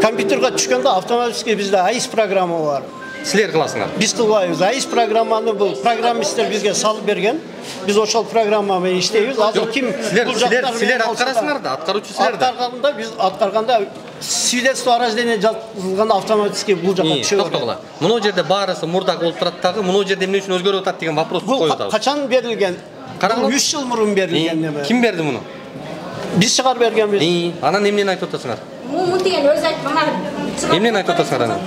[SPEAKER 9] Компьютерге түшкөндө автоматически бизде AIS программа бар.
[SPEAKER 1] Силер кыласыңар.
[SPEAKER 9] Биз кылбайбыз. AIS программаны бул программисттер бизге салып берген. Биз ошол программа менен иштейбиз. Азыр ким
[SPEAKER 1] силер аткарасыңар да, аткаруучу силер да.
[SPEAKER 9] Аткарганда биз аткарганда свидетельство о рождении жазылган автоматически бул жака түшөт.
[SPEAKER 1] Токтогула. Мына жерде баарысы мурда болуп турат дагы, мына жерде эмне үчүн өзгөрүп атат деген вопрос коюп атабыз.
[SPEAKER 9] Бул качан берилген? 3 жыл мурун берилген неме.
[SPEAKER 1] Ким берди муну?
[SPEAKER 9] Биз чыгарып бергенбиз.
[SPEAKER 1] Анан эмнени айтып атасыңар?
[SPEAKER 3] Мун деген өзү айтып мына.
[SPEAKER 1] Эмнени айтып атасыңар анан?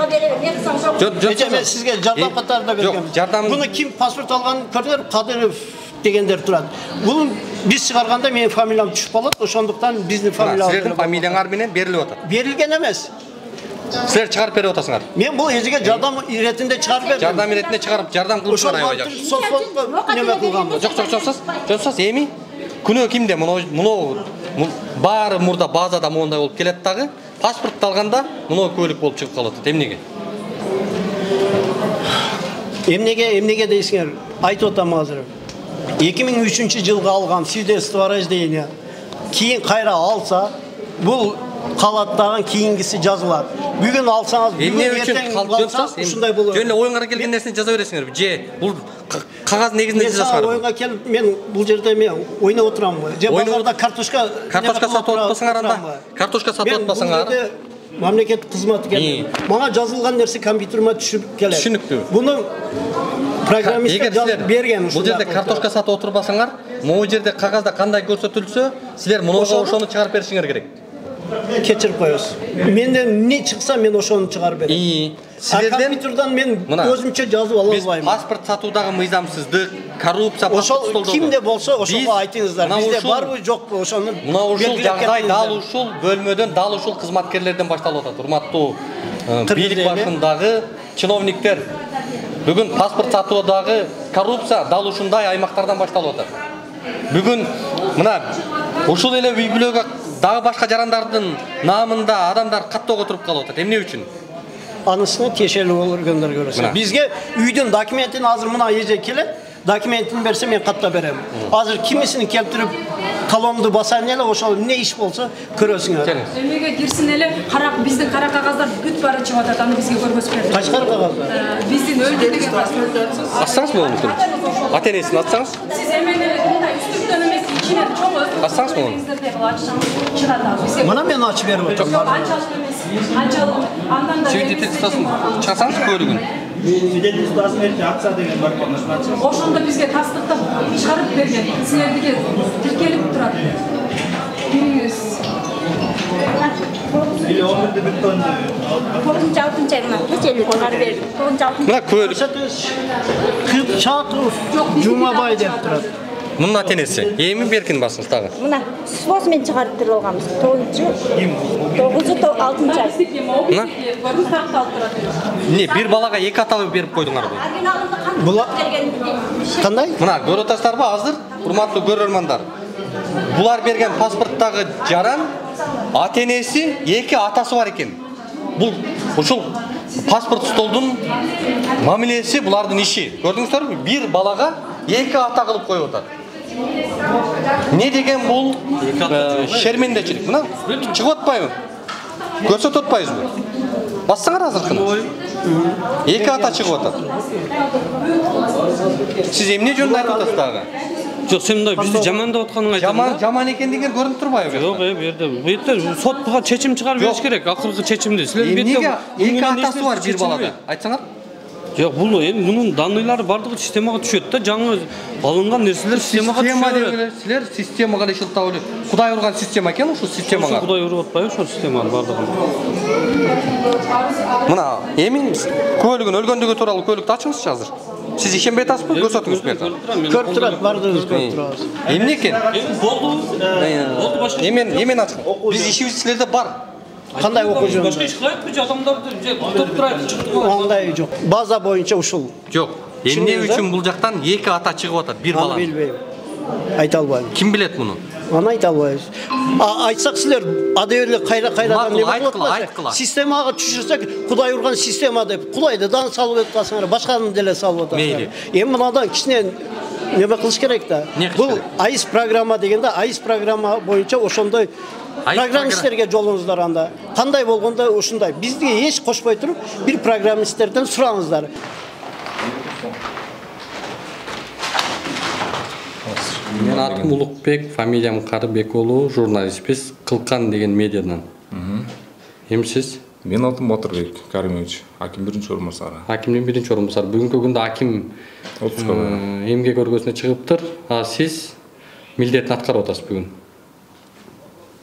[SPEAKER 9] Жок, мен сизге жардам катарында бергем. Буну ким паспорт алганын көрдүңөр? Кадыров дегендер турат. Бул биз чыгарганда менин фамилиям түшүп калат, ошондуктан биздин фамилия.
[SPEAKER 1] Силердин фамилияңар менен берилип атат.
[SPEAKER 9] Берилген эмес.
[SPEAKER 1] Силер чыгарып берип атасыңар.
[SPEAKER 9] Мен бул эжиге жардам иретинде чыгарып бердим.
[SPEAKER 1] Жардам иретинде чыгарып, жардам кылып чыгарайбы жок.
[SPEAKER 9] Соцфондго неме кылганбыз.
[SPEAKER 1] Жоксуз, эми күнөө кимде? Муну баары мурда базада мондай болуп келет дагы. Паспортты алганда муну көбөлүк болуп чыгып калат. Эмнеге?
[SPEAKER 9] Эмнеге дейсиңер? Айтып атам азыр. 2003-жылга алган свидетельство о рождении кийин кайра алса, бул калаттаган кийингиси жазылат. Бүгүн алсаңыз, бүгүн эртең алсаңыз, ушундай болот.
[SPEAKER 1] Жөн эле оюңарга келген нерсени жаза бересиңерби? Же бул кагаз негизинде жазасыңарбы?
[SPEAKER 9] Оюнга келип, мен бул жерде мен ойноп отурамбы? Же базарда картошка
[SPEAKER 1] сатып атпасаңар анда? Картошка сатып атпасаңар?
[SPEAKER 9] Мамлекеттик кызмат экен. Мага жазылган нерсе компьютериме түшүп келет.
[SPEAKER 1] Түшүнүктүү.
[SPEAKER 9] Буну программистер жазып берген
[SPEAKER 1] ушул жерде картошка сатып отурбасаңар, могу жерде кагазда кандай көрсөтүлсө, силер мунуга ошону чыгарып беришиңер керек.
[SPEAKER 9] Кечирип коебуз. Менден не чыкса, мен ошону чыгарып берем.
[SPEAKER 1] Силерден
[SPEAKER 9] компьютерден мен өзүмчө жазып ала албайм.
[SPEAKER 1] Паспорт сатуудагы мыйзамсыздык, коррупция,
[SPEAKER 9] ошол кимде болсо ошого айтыңыздар. Бизде барбы, жокпу, ошону.
[SPEAKER 1] Мына ушул жагдай дал ушул бөлмөдөн, дал ушул кызматкерлерден башталып атат. Урматтуу бийлик башындагы чиновниктер. Бүгүн паспорт сатуудагы коррупция дал ушундай аймактардан башталып атат. Бүгүн мына ушул эле үй бүлөгө дагы башка жарандардын наамында адамдар каттоого туруп калып атат. Эмне үчүн?
[SPEAKER 9] Анысына тиешелүү болгондор көрөсүң. Бизге үйдүн документин азыр мына эже келет, документин берсе мен каттап берем. Азыр кимисин келтирип талонду басайын эле, ошол эмне иш болсо көрөсүңөр.
[SPEAKER 7] Эмеге кирсин эле, биздин кара кагаздар бүт бара чыгып атат, аны бизге көргөзүп берди.
[SPEAKER 9] Кайсы кара кагаздар?
[SPEAKER 7] Биздин өлдү деген паспорт.
[SPEAKER 1] Астаңыз мүмкүн? Ата-энесин атсаңыз?
[SPEAKER 7] Сиз эмне мындай үстүктөн эмес, ичине чоң
[SPEAKER 1] Астаңыз муну?
[SPEAKER 9] Мына мен ачып берип атам.
[SPEAKER 7] Анчалык андан да
[SPEAKER 1] свидетельствосын чыгасаңыз көлүгүн.
[SPEAKER 2] Свидетельствосын эрте акча деген бар экен, ошону ачып.
[SPEAKER 7] Ошондо бизге тастыктап чыгарып берген. Силердике тиркелип турат. Бириңиз
[SPEAKER 2] Или өмүрдү бүткөндү.
[SPEAKER 3] 9-6 айына кечелик чыгарып бердим. 9-6.
[SPEAKER 1] Мына көлүк.
[SPEAKER 9] Кыпчаков Жумабай деп турат.
[SPEAKER 1] Мунун ата-энеси. Эми беркин басыңыз дагы.
[SPEAKER 3] Мына спос менен чыгарып алганбыз. 9-6 ай.
[SPEAKER 1] Мына эмне бир балага эки ата берип койдуңарбы?
[SPEAKER 9] Була кандай?
[SPEAKER 1] Мына көрүп атасыздарбы азыр, урматтуу көрөрмандар. Булар берген паспорттагы жаран ата-энеси, эки атасы бар экен. Бул ушул паспорт столдун мамилеси булардын иши. Көрдүңүздөрбү? Бир балага 2 ата кылып коюп атат. Не деген бул шермендечилик? Мына чыгып атпайбы? Көрсөтүп атпайбызбы? Бассаңар азыркыны. 2 ата чыгып атат. Сиз эмне жөнүндө айтып атасыз дагы?
[SPEAKER 8] Жоқ, сен мындай бизди жамандап атканыңы айтасың.
[SPEAKER 1] Жаман экендиги көрүнүп турбайбы?
[SPEAKER 8] Жок, бу жерде сот буга чечим чыгарып бериш керек, акыркы чечимди. Силер
[SPEAKER 1] эмнеге 2 атасы бар бир балада? Айтсаңар?
[SPEAKER 8] Жок, бул эми мунун данныйлары бардыгы системага түшөт да, жаңы алынган нерселер системага түшөт.
[SPEAKER 1] Силер системага эле шылтап эле. Кудай урган система экен ушул системага.
[SPEAKER 8] Кудай уруп атпайбы ошол системанын бардыгын?
[SPEAKER 1] Мына эми көлүгүн өлгөндүгү тууралуу көлүктү ачыңызчы азыр. Сиз ишенбей атасызбы? Көрсөтүңүз берди.
[SPEAKER 9] Көрүп турат, бардыгыбыз көрүп турабыз.
[SPEAKER 1] Эмне экен?
[SPEAKER 8] Болду. Болду башка.
[SPEAKER 1] Эмен ачың. Биз ишибиз силерде бар.
[SPEAKER 9] Кандай окуу жөнүндө?
[SPEAKER 8] Башка иш кылайбы, адамдарды топ турайбы, чыктырбы?
[SPEAKER 9] Андай жок. База боюнча ушул.
[SPEAKER 1] Жок. Эмне үчүн бул жактан 2 ата чыгып атат бир бала?
[SPEAKER 9] Аны билбейм. Айта албайм.
[SPEAKER 1] Ким билет муну?
[SPEAKER 9] Аны айта албайбыз. Айтсак силер адебеле кайрадан неме кылып
[SPEAKER 1] айткыла.
[SPEAKER 9] Системага түшүрсөк, Кудай урган система деп, Кудайды дан салып аткансыңар, башканы деле салып атасыңар.
[SPEAKER 1] Мейли.
[SPEAKER 9] Эми мынадан кичине неме кылыш керек да. Бул АИС программа дегенде, АИС программа боюнча ошондой программисттерге жолуңуздар анда. Кандай болгондо ушундай. Бизге эч кошпой туруп, бир программисттерден сураңыздар.
[SPEAKER 1] Мен атым Улукбек, фамилиям Карыбек уулу, журналистпиз, Кылкан деген медиадан. Эми сиз?
[SPEAKER 10] Мен атым Батырбек Каримович, аким 1-орунбасары.
[SPEAKER 1] Акимдин 1-орунбасары. Бүгүнкү күндө аким эмгек өргөсүнө чыгыптыр. А сиз милдетин аткарып атасыз бүгүн.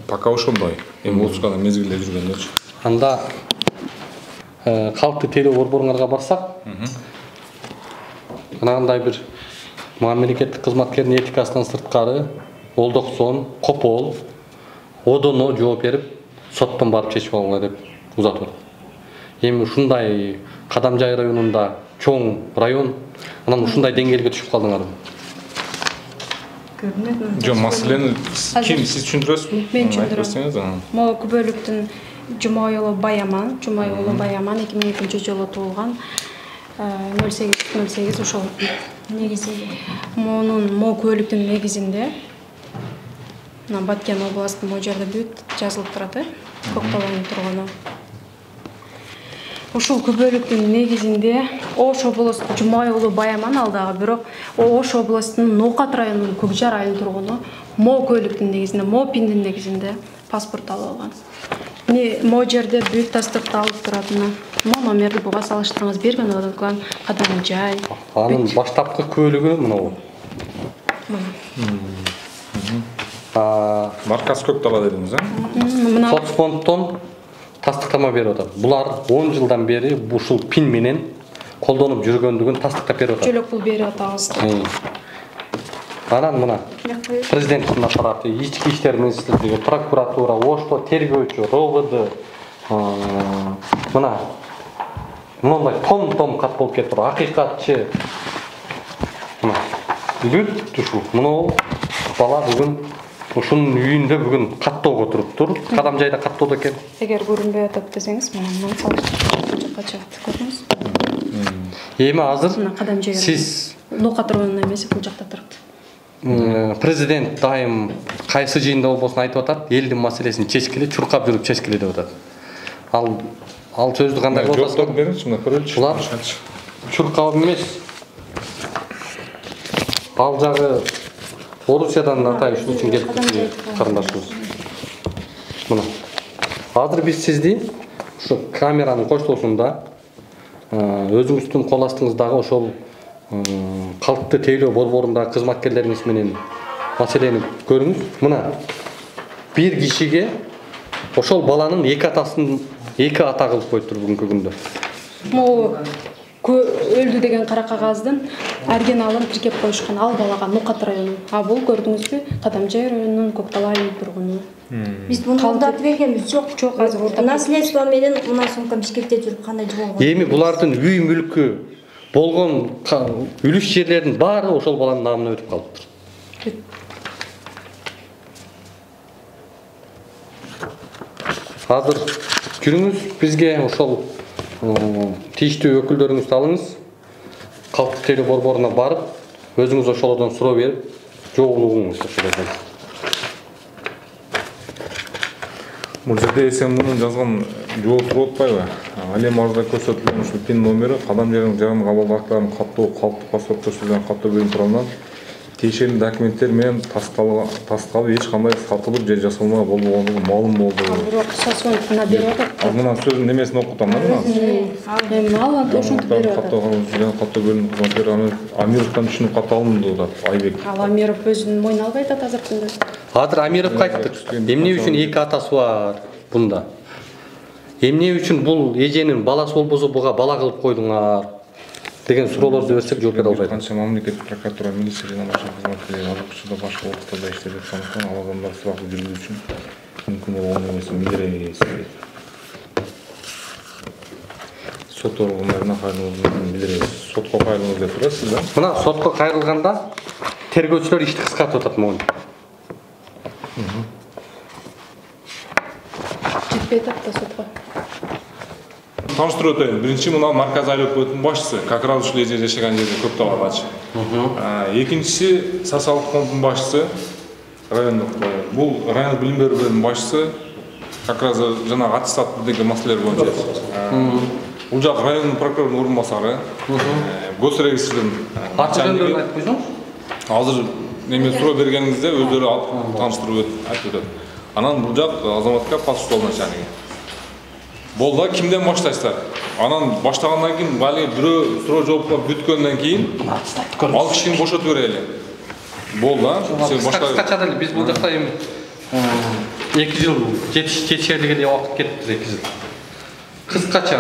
[SPEAKER 10] Пока ошондой. Эми отпускада мезгилде жүргөндөрчү.
[SPEAKER 1] Анда калкты тейлөө борборуңарга барсак, анандай бир мамлекеттик кызматкердин этикасынан сырткары олдоксон, копол, одоно жооп берип, соттон барып чечип алгыла деп узатып атат. Эми ушундай Кадамжай районунда чоң район, анан ушундай деңгээлге түшүп калдыңарбы?
[SPEAKER 10] Жок, маселени ким сиз түшүндүрөсүзбү?
[SPEAKER 6] Мен түшүндүрөм. Могу Күбөлүктүн Жумай уулу Баяман 2002-жылы туулган. 08-08 ошол негизи монун Мо Күбөлүктүн негизинде Баткен областын могу жерде бүт жазылып турат, Көкталайдын тургуну. Ушул Күбөлүктүн негизинде Ош областı Жумай уулу Баяман алдагы, бирок Ош областынын Ноокат районунун Көкжар айылынын тургуну Мо Күбөлүктүн негизинде, Мо пиндин негизинде паспорт алып алган. Могу жерде бүт тастыкталып туратыны. Мо номерди буга салыштырыңыз берген одан Кадамжай.
[SPEAKER 1] Анын баштапкы көлүгү мынау.
[SPEAKER 10] Маркасы Көктала дедиңиз,
[SPEAKER 1] а? Соцфонддон тастыктама берип атат. Булар 10 жылдан бери ушул пин менен колдонуп жүргөндүгүн тастыктап берип атат.
[SPEAKER 6] Жөлөк пул берип атабыз.
[SPEAKER 1] Анан мына президенттин аппараты, ички иштер министрлиги, прокуратура, Ошто тергөөчү, РОВД мына мындай том кат болуп кетип тур. Акыйкатчы мына бүт ушул мына бала бүгүн ушунун үйүндө бүгүн каттоого туруптур. Кадамжайда каттоодо экен.
[SPEAKER 6] Эгер көрүнбөй атат десеңиз, мына салып чыгат. Көрдүңүз?
[SPEAKER 1] Эми азыр сиз
[SPEAKER 6] Ноокат районунун эмеси бул жакта турат.
[SPEAKER 1] Президент дайым кайсы жыйында болбосун айтып атат, элдин маселесин чечкиле, чуркап жүрүп чечкиле деп атат. Ал сөздү кандай болот?
[SPEAKER 10] Жооптоп бериңизчи, мына көрөлүчү.
[SPEAKER 1] Булар чуркап эмес. Ал жагы Орусиядан атай үчүн келип карындашыбыз. Мына. Азыр биз сизди ушу камеранын коштоосунда өзүңүздүн кол астыңыздагы ошол калкты тейлөө борборундагы кызматкерлериңиз менен маселени көрүңүз. Мына бир кишиге ошол баланын 2 атасын 2 ата кылып коюптур бүгүнкү күндө.
[SPEAKER 6] Могу өлдү деген кара кагаздын оригиналын тиркеп коюшкан ал балага Ноокат району. А бул көрдүңүзбү? Кадамжай районунун Көктала айылынын тургуну.
[SPEAKER 3] Биз муну алдап бергенбиз жок.
[SPEAKER 6] Жок, азыр ордап.
[SPEAKER 3] Наследство менен мына сумкам Бишкекте жүрүп кандай болгон.
[SPEAKER 1] Эми булардын үй мүлкү болгон үлүш жерлердин баары ошол баланын намына өтүп калыптыр. Азыр Жүрүңүз бизге ошол тийиштүү өкүлдөрүңүздү алыңыз. Калктык тейлөө борборуна барып, өзүңүз ошолордон суроо берип, жообун угуңуз ошол жерден.
[SPEAKER 10] Бул жерде сен мунун жазган жооп туруп атпайбы? Ал эми арызда көрсөтүлгөн ушул пин номери кадам жаран кабыл актарын каттоо калктык паспорт көрсөтүлгөн каттоо бөлүм тууралуу тиешелүү документтер менен тасталып эч кандай сатылып же жасалма болбогондугу маалым болду.
[SPEAKER 6] Бирок сосуна берип атат.
[SPEAKER 10] Мына сөздүн немесин окутам да мына.
[SPEAKER 6] Эми алып ошентип берип атат.
[SPEAKER 10] Каттоо бөлүм кызматкери Амировдон түшүнүп ката алынды деп Айбек.
[SPEAKER 6] Ал Амиров өзүнүн мойнуна алып айтат азыркы күндө.
[SPEAKER 1] Азыр Амировго айттык. Эмне үчүн эки атасы бар бунда? Эмне үчүн бул эженин баласы болбосо буга бала кылып койдуңар? Деген суроолорду берсек жооп бере албайт.
[SPEAKER 10] Канча мамлекеттик прокуратура, милиция жана башка кызматкерлер азыркы учурда башка облустарда иштеп жаткандыктан ал адамдар суракты жүргүзүү үчүн мүмкүн болгон эмесин билдиребиз. Сот органдарына кайрылууңузду билдиребиз. Сотко кайрылыңыз деп турасыз да?
[SPEAKER 1] Мына сотко кайрылганда тергөөчүлөр ишти кыскартып атат могу.
[SPEAKER 6] Жетпей атат да сотко.
[SPEAKER 10] Таныштырып өтөйүн. Биринчи мына Марказ айлык өкмөтүнүн башчысы, как раз ушул эже жашаган жерде Көкталдачы. Экинчиси Сасалык фондунун башчысы, райондук. Бул райондук билим берүү бөлүмүнүн башчысы, как раз жана аттестат деген маселелер боюнча. Бул жак райондук прокурордун орун басары, госрегистрдин
[SPEAKER 1] аты-жөндөрүн айтып койсоң.
[SPEAKER 10] Азыр неме суроо бергениңизде өздөрү тааныштырып айтып өтөт. Анан бул жак азаматка паспорт начальниги. Болда кимден баштайсыздар? Анан баштагандан кийин бали бирөө суроо жооптор бүткөндөн кийин ал кишини бошотуп берели. Болда сен
[SPEAKER 1] башка деле биз бул жакта эми 2 жыл жетишерлиге деп убакыт кетти 2 жыл. Кыскача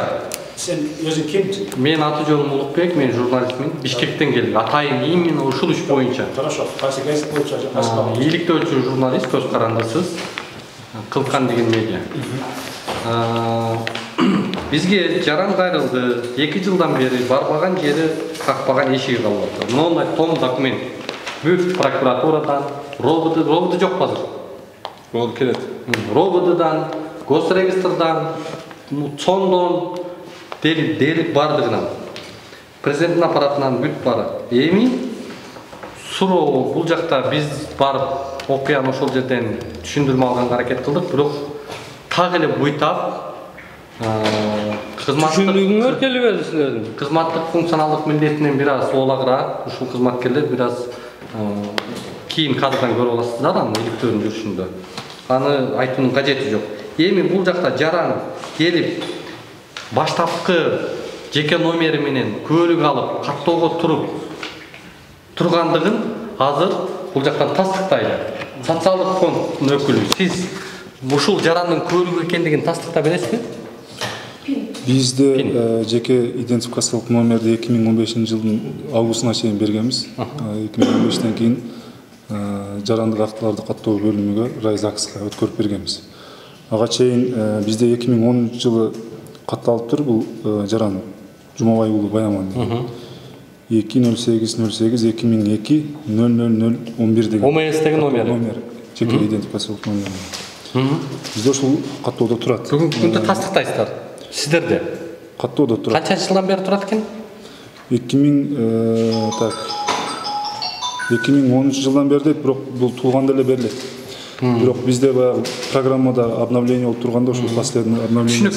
[SPEAKER 2] Сен өзүң ким?
[SPEAKER 1] Мен аты жөнүм Улукбек, мен журналистмин. Бишкектен келдик. Атайын именно ушул иш боюнча.
[SPEAKER 2] Хорошо. Кайсы газет боюнча жазасыз?
[SPEAKER 1] Ийгиликтөөчү журналист, көз карандысыз. Кылкан деген медиа. Бизге жаран кайрылды. 2 жылдан бери барбаган жери, какпаган эшиги калып атат. Мындай том документ. Бүт прокуратурадан, рободу жок азыр.
[SPEAKER 10] Робот келет.
[SPEAKER 1] Рободудан, госрегистрдан, ЦОНдон дерлик бардыгынан. Президенттин аппаратынан бүт бар. Эми суроо бул жакта биз барып окуяны ошол жерден түшүндүрмө алганга аракет кылдык, бирок так эле буйтап
[SPEAKER 8] түшүндүгүңөр келбеди силердин.
[SPEAKER 1] Кызматтык функционалдык милдетинен бир аз оолагыраак, ушул кызматкерлер бир аз кийин кадрдан көрүп аласыздар анын иликтөөнүн жүрүшүндө. Аны айтуунун кажети жок. Эми бул жакта жаран келип баштапкы жеке номери менен көлүк алып каттоого тургандыгын азыр бул жактан тастыктайлы. Социалдык фонддун өкүлү, сиз ушул жарандын көлүгү экендигин тастыкта бересизби?
[SPEAKER 11] Бизде жеке идентификациялык номерди 2015 жылдын августуна чейин бергенбиз. 2015тен кийин жарандык актыларды каттоо бөлүмүгө райзакска өткөрүп бергенбиз. Ага чейин бизде 2010 жылы катталып тур бул жаран Жумабай уулу Баяман. 20808-2002-00011 деген.
[SPEAKER 1] ОМС-теги номер.
[SPEAKER 11] Жеке идентификациялык номер. Бизде ушул каттоодо турат.
[SPEAKER 1] Бүгүнкү күндө тастыктайсыздар. Сиздерде
[SPEAKER 11] каттоодо турат.
[SPEAKER 1] Канча жылдан бери турат экен?
[SPEAKER 11] 2013 жылдан бери дейт, бирок бул туулганда эле берилет. Бирок бизде баягы программада обновление болуп турганда ушул последний обновление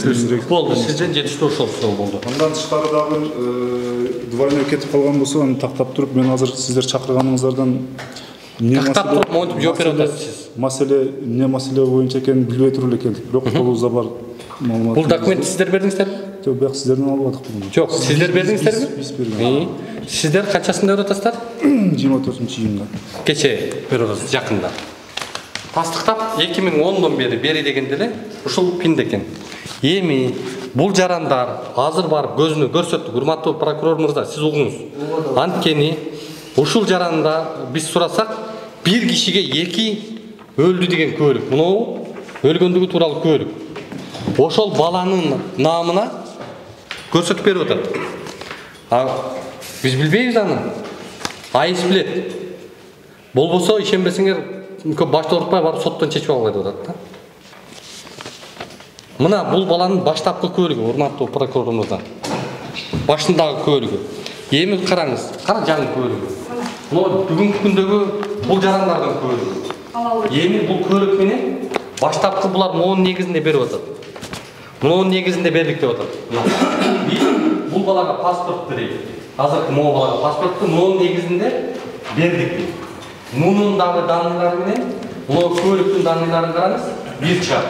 [SPEAKER 1] болду. Сизден жетиштүү ошол болду.
[SPEAKER 11] Андан тышкары дагы двойной кетип калган болсо аны тактап туруп, мен азыр сиздер чакырганыңыздардан
[SPEAKER 1] тактап туруп монтип жооп берип атасыз.
[SPEAKER 11] Маселе эмне маселе боюнча экенин билбей туруп эле келдик. Бирок колубузда бар маалымат.
[SPEAKER 1] Бул документти сиздер бердиңиздерби?
[SPEAKER 11] Жок, бияк сиздерден албадык буну.
[SPEAKER 1] Жок, сиздер бердиңиздерби?
[SPEAKER 11] Биз бердик.
[SPEAKER 1] Сиздер канчасында берип атасыздар?
[SPEAKER 11] 24-июнда.
[SPEAKER 1] Кече берип атасыз, жакында. Тастыктап 2010дон бери бери дегенде эле ушул пинд экен. Эми бул жарандар азыр барып көзүнө көрсөттү. Урматтуу прокурор мырза, сиз угуңуз. Анткени ушул жаранда биз сурасак, бир кишиге 2 өлдү деген көлүк. Мынау өлгөндүгү тууралуу көлүк. Ошол баланын наамына көрсөтүп берип атат. Биз билбейбиз аны. Айыс билет. Болбосо ишенбесеңер көп башты ортпай барып соттон чечип алгыла деп атат да. Мына бул баланын баштапкы көлүгү, урматтуу прокурорумуздан. Башындагы көлүгү. Эми караңыз, кара жаңы көлүгү. Мына бүгүнкү күндөгү бул жарандардын көлүгү. Эми бул көлүк менен баштапкы булар моонун негизинде берип атат. Моонун негизинде бердик деп атат. Бул балага паспорт берейик. Азыркы могу балага паспортты моонун негизинде бердик. Мунун дагы данныйлары менен, мына көлүктүн данныйларын караңыз, бир чак.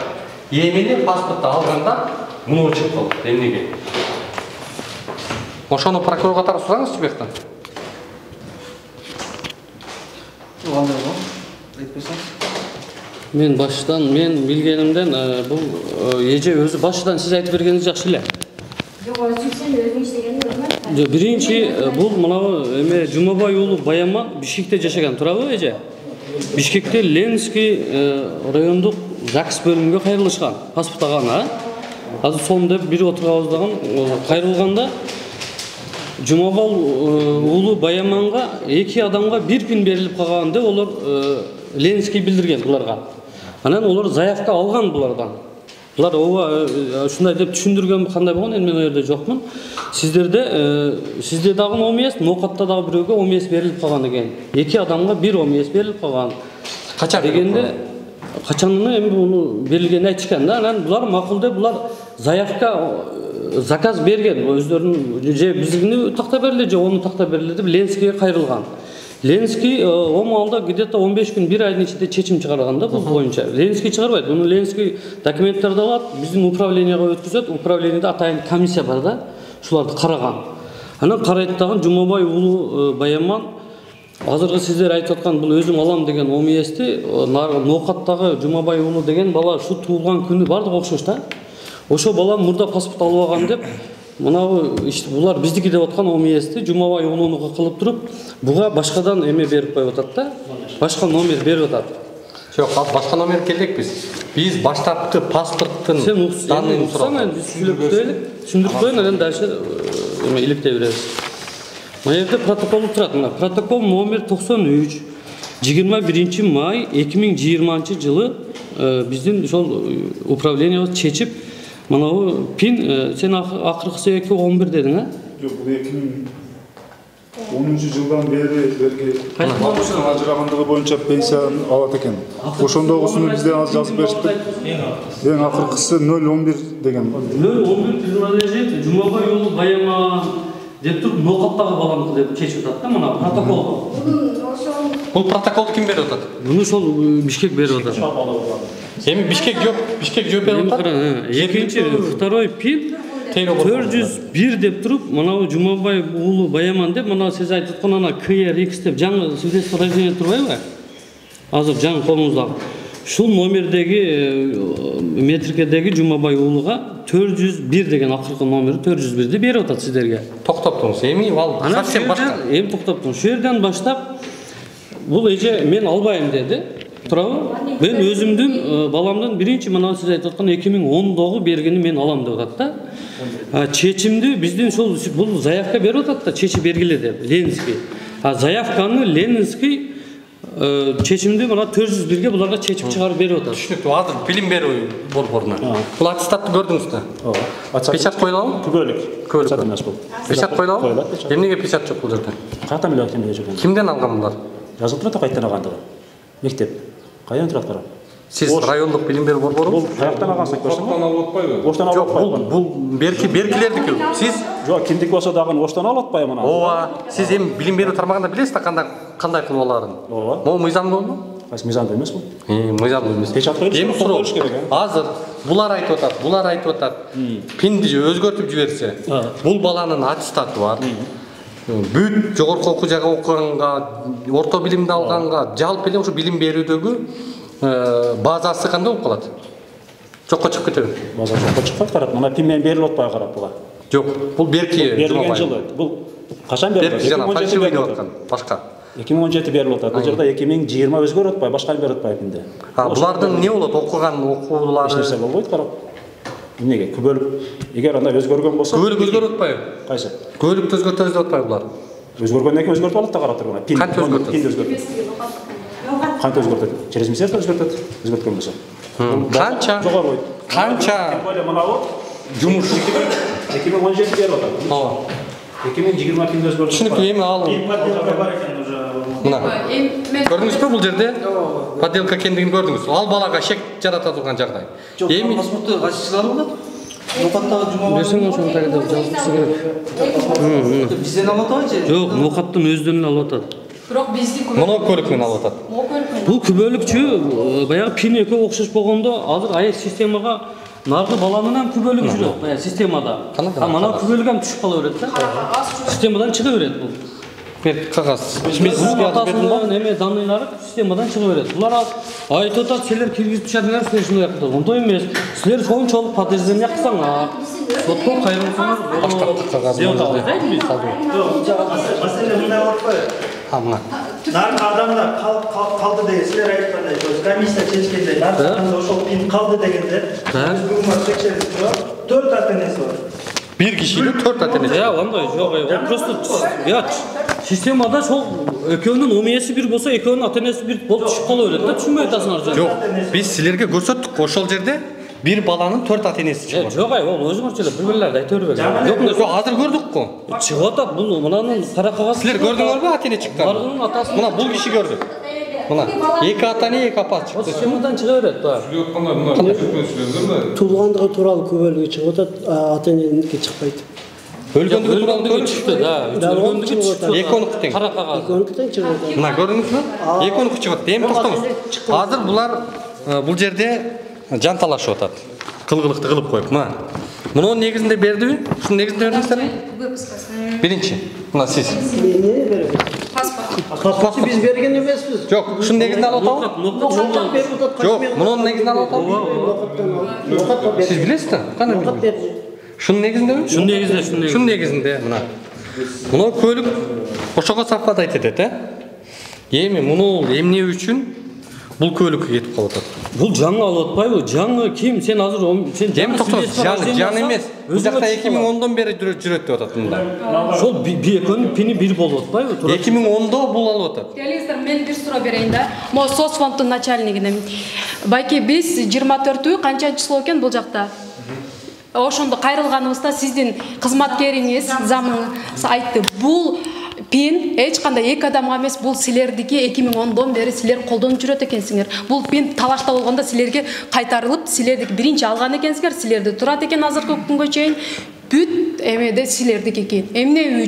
[SPEAKER 1] Эми паспортты алганда муну чыгып калды. Эмнеге? Ошону прокурорго катары сураңызчы бияктан.
[SPEAKER 8] Мен баштан, мен билгенимден бул эже өзү башынан сиз айтып бергениңиз жакшы эле.
[SPEAKER 7] Жок, сен өзүң иштегениң көрмөйм.
[SPEAKER 8] Жок, биринчи бул мынау эме Жумабай уулу Баяман Бишкекте жашаган, турабы эже? Бишкекте Ленинский райондук ЗАГС бөлүмүнгө кайрылышкан, паспорт алган, Азыр сонун деп бир отургабыздаган кайрылганда Жумабай уулу Баяманга 2 адамга 1 күн берилип калган деп олар Ленинский билдирген буларга. Анан олар заявка алган булардан. Булар ушундай деп түшүндүргөн кандай болгон, эми мен жерде жокмун. Сизде дагы ОМС, Ноокатта дагы бирөөгө ОМС берилип калган экен. 2 адамга 1 ОМС берилип калган.
[SPEAKER 1] Качан
[SPEAKER 8] дегенде качанына эми буну берилгенин айтышкан да. Анан булар макул деп булар заявка заказ берген. Өздөрүнүн же биздикини такта бериле, же onu такта бериле деп Ленинскийге кайрылган. Ленинский о маалда где-то 15 күн 1 айдын ичинде чечим чыгарган да бул боюнча. Ленинский чыгарбайт. Буну Ленинский документтерди алат, биздин управленияга өткөзөт. Управлениеде атайын комиссия бар да, шуларды караган. Анан карайт дагы Жумабай уулу Баяман азыркы сиздер айтып аткан бул өзүм алам деген ОМСти Ноокаттагы Жумабай уулу деген бала ушу туулган күнү бардык окшош да. Ошо бала мурда паспорт алып алган деп мынау булар биздики деп аткан ОМСти Жумабай уулунуга кылып туруп, буга башкадан эме берип коюп атат да. Башка номер берип атат.
[SPEAKER 1] Жок, башка номер келдикпиз. Биз баштапкы паспорттун данныйын сурап.
[SPEAKER 8] Биз түшүндүрүп коелу, анан дальше эме иликтей беребиз. Мына жерде протокол турат. Мына протокол номер 93 21 май 2020 жылы биздин ошол управлениябыз чечип, мынау пин сен акыркысы 211 дедиң, а?
[SPEAKER 11] Жок, бул 2010 жылдан бери берги ажырагандыгы боюнча пенсияны алат экен. Ошондогусуну бизде аз жазып беришти. Эң акыркысы 011 деген.
[SPEAKER 8] 011 принадлежит Жумабай уулу Баяман деп туруп Ноокаттагы баланыкы деп чечип атат да, мына протокол.
[SPEAKER 1] Бул протоколду ким берип атат?
[SPEAKER 8] Муну ошол Бишкек берип атат.
[SPEAKER 1] Эми Бишкек жоп берип атат.
[SPEAKER 8] Экинчи, второй пин 401 деп туруп, мына Жумабай уулу Баяман деп, мына сиз айтып аткан ана KRX деп жаңы свидетельство рождения турбайбы? Азыр жаңы колуңузда. Шул номердеги метрикедеги Жумабай уулуга 401 деген акыркы номери 401ди берип атат сиздерге.
[SPEAKER 1] Токтоп туруңуз. Эми ал совсем башка.
[SPEAKER 8] Эми токтоп туруңуз. Шу жерден баштап бул эже мен албайм деди. Турабы? Мен өзүмдүн баламдын биринчи мына сиз айтып аткан 2010догу бергени мен алам деп атат да. Чечимди биздин ошол бул заявка берип атат да, чечип бергиле деп Ленинский. Заявканы Ленинский чечимди мына 401ге буларга чечип чыгарып берип атат.
[SPEAKER 1] Түшүнүктүү. Азыр билим берүү борборуна. Бул аттестатты көрдүңүз да? Ооба. Печат коюлабы?
[SPEAKER 2] Печат эмес бул.
[SPEAKER 1] Печат коюлабы? Эмнеге печат жок бул жерде?
[SPEAKER 2] Ката миллион теңге жок.
[SPEAKER 1] Кимден алган булар?
[SPEAKER 2] Жазылып турат кайдан алгандыгы. Мектеп. Кайдан турат карап?
[SPEAKER 1] Сиз райондук билим берүү борбору?
[SPEAKER 2] Бул каяктан алгансыз көрсөң?
[SPEAKER 10] Оштан алып атпайбы?
[SPEAKER 2] Оштан алып атпайбы?
[SPEAKER 1] Бул беркилердики. Сиз
[SPEAKER 2] жок, кимдик болсо дагы оштан алып атпайбы мына?
[SPEAKER 1] Ооба. Сиз эми билим берүү тармагында билесиз да кандай кылып аларын?
[SPEAKER 2] Ооба.
[SPEAKER 1] Могу мыйзамдуубу?
[SPEAKER 2] Кайсы мыйзамдуу эмес бул?
[SPEAKER 1] Мыйзамдуу эмес.
[SPEAKER 2] Печат коюлуш.
[SPEAKER 1] Эми суроо. Азыр булар айтып атат. Пинди өзгөртүп жиберсе, бул баланын аттестаты бар. Бүт жогорку окуу жайга окуганга, орто билимди алганга, жалпы эле ушу билим берүүдөгү базасы кандай болуп калат? Жокко чыгып кетеби?
[SPEAKER 2] База жокко чыкпайт карап, мына пин менен берилип атпайбы карап буга?
[SPEAKER 1] Жок, бул берки
[SPEAKER 2] берилген жылы. Бул качан берилди?
[SPEAKER 1] 2017 берип аткан. Башка.
[SPEAKER 2] 2017 берилип атат. Бул жерде 2020 өзгөрүп атпайбы, башка берип атпайбы пинде.
[SPEAKER 1] Булардын не болот? Окуган окуулары
[SPEAKER 2] эч нерсе болбойт карап. Эмнеге? Күбөлүк. Эгер андай өзгөргөн болсо,
[SPEAKER 1] күбөлүк өзгөрүп атпайбы?
[SPEAKER 2] Кайсы?
[SPEAKER 1] Күбөлүктү өзгөртөбүз деп атпайбы булар?
[SPEAKER 2] Өзгөргөндөн кийин өзгөртүп алат да карап турган. Пин өзгөртөт. Кантип өзгөртөт? Через министерство өзгөртөт. Өзгөрткөн болсо.
[SPEAKER 1] Канча?
[SPEAKER 2] Жогору.
[SPEAKER 1] Канча
[SPEAKER 2] Жумуш 2017 берип атат.
[SPEAKER 1] Ооба.
[SPEAKER 2] 2020 күндө өзгөрдү.
[SPEAKER 1] Түшүнүктүү, эми ал мына. Көрдүңүзбү бул жерде? Подделка экендигин көрдүңүз. Ал балага шек жарата турган жагдай.
[SPEAKER 12] Эми паспорту кайсы чыгарып алат? Нокаттагы жума
[SPEAKER 8] Берсең ошону тагында жазылышы керек.
[SPEAKER 12] Бизден алып атабы же?
[SPEAKER 8] Жок, нокаттын өздөрүнөн алып атат.
[SPEAKER 7] Бирок биздин
[SPEAKER 1] Муну көлүк менен алып атат.
[SPEAKER 8] Бул күбөлүкчү баягы пин экөө окшош болгондо азыр АЭС системага наркы баланынан күбөлүк жүрөт, баягы системада. Мана күбөлүк ham түшүп кала берет да. Системадан чыга берет бул.
[SPEAKER 1] Кагаз.
[SPEAKER 8] Эме данныйлары системадан чыга берет. Булар айтып атат, силер киргизип чыгардыңар, силер ушундай акты. Онтой эмес. Силер сончолук подтверждение кылсаңар, сотко кайрылсаңар, кагаз деп атабыз.
[SPEAKER 13] Маселе мындай болуп
[SPEAKER 1] Амна.
[SPEAKER 13] Наркы адамдар калды деген силер айткандай, комиссия чечкенде наркы адамдар ошол пин калды дегенде, биз бүгүн текшерип турат, 4 ата-энеси бар.
[SPEAKER 1] Bir kişiyle 4 ата-энеси.
[SPEAKER 8] Ya андай жок, ол просто системада сол экөөнүн омияси бир болсо, экөөнүн ата-энеси бир болуп түшүп кала берет да, түшүнбөй атасыңар же.
[SPEAKER 1] Жок, биз силерге көрсөттүк, ошол жерде bir баланын 4 ата-энеси чыгып.
[SPEAKER 8] Жок, ол өзүңөрчү эле билбелерди айта бербеңиз.
[SPEAKER 1] Жок, азыр көрдүк го.
[SPEAKER 8] Чыгып атат, бул мынанын кара кагаз.
[SPEAKER 1] Силер көрдүңөрбү ата-эне чыккан? Мына бул киши көрдү. Мына эки ата-эне, эки апа чыкты.
[SPEAKER 8] Системадан чыга берет да.
[SPEAKER 9] Туулгандыгы тууралуу күбөлүгү чыгып атат, ата-эненики чыкпайт.
[SPEAKER 1] Өлгөндүгү тууралуу күбөлүк
[SPEAKER 8] чыкты да. Өлгөндүгү чыкты.
[SPEAKER 1] Экөөнүкү тең.
[SPEAKER 8] Кара кагаз.
[SPEAKER 9] Экөөнүкү тең чыгып атат.
[SPEAKER 1] Мына көрдүңүзбү? Экөөнүкү чыгып атты. Эми токтоңуз. Азыр булар бул жерде жанталашып атат. Кылгылыкты кылып коюп, мына. Мунун негизинде бердиби? Ушунун негизинде бердиңиздерби? Биринчи. Мына сиз.
[SPEAKER 9] Эмне беребиз? Паспорту биз берген эмеспиз.
[SPEAKER 1] Жок, ушунун негизинде алып атабы? Жок, мунун негизинде алып атабы? Сиз билесиз да? Кандай билесиз? Шунун негизинде? Шунун негизинде, мына. Муну көлүк ошого совпадать этет, Эми муну эмне үчүн бул көлүккө кетип калып атат?
[SPEAKER 8] Бул жаңы алып атпайбы? Жаңы ким? Сен азыр сен
[SPEAKER 1] жаңы токтоңуз, жаңы эмес. Бул жакта 2010дон бери жүрөт деп атат мында.
[SPEAKER 8] Ошол экөөнүн пини бир болуп атпайбы?
[SPEAKER 1] 2010до бул алып атат.
[SPEAKER 7] Келиңиздер, мен бир суроо берейин да. Мо соцфонддун начальнигине. Байке биз 24 канчанчы число экен бул жакта? Ошондо кайрылганыбызда сиздин кызматкериңиз, замыңыз айтты. Бул пин эч кандай эки адамга эмес, бул силердики 2010дон бери силер колдонуп жүрөт экенсиңер. Бул пин талашта болгондо силерге кайтарылып, силердики биринчи алган экенсиңер, силерде турат экен азыркы күнгө чейин. Бүт эмеде силердики экен. Эмне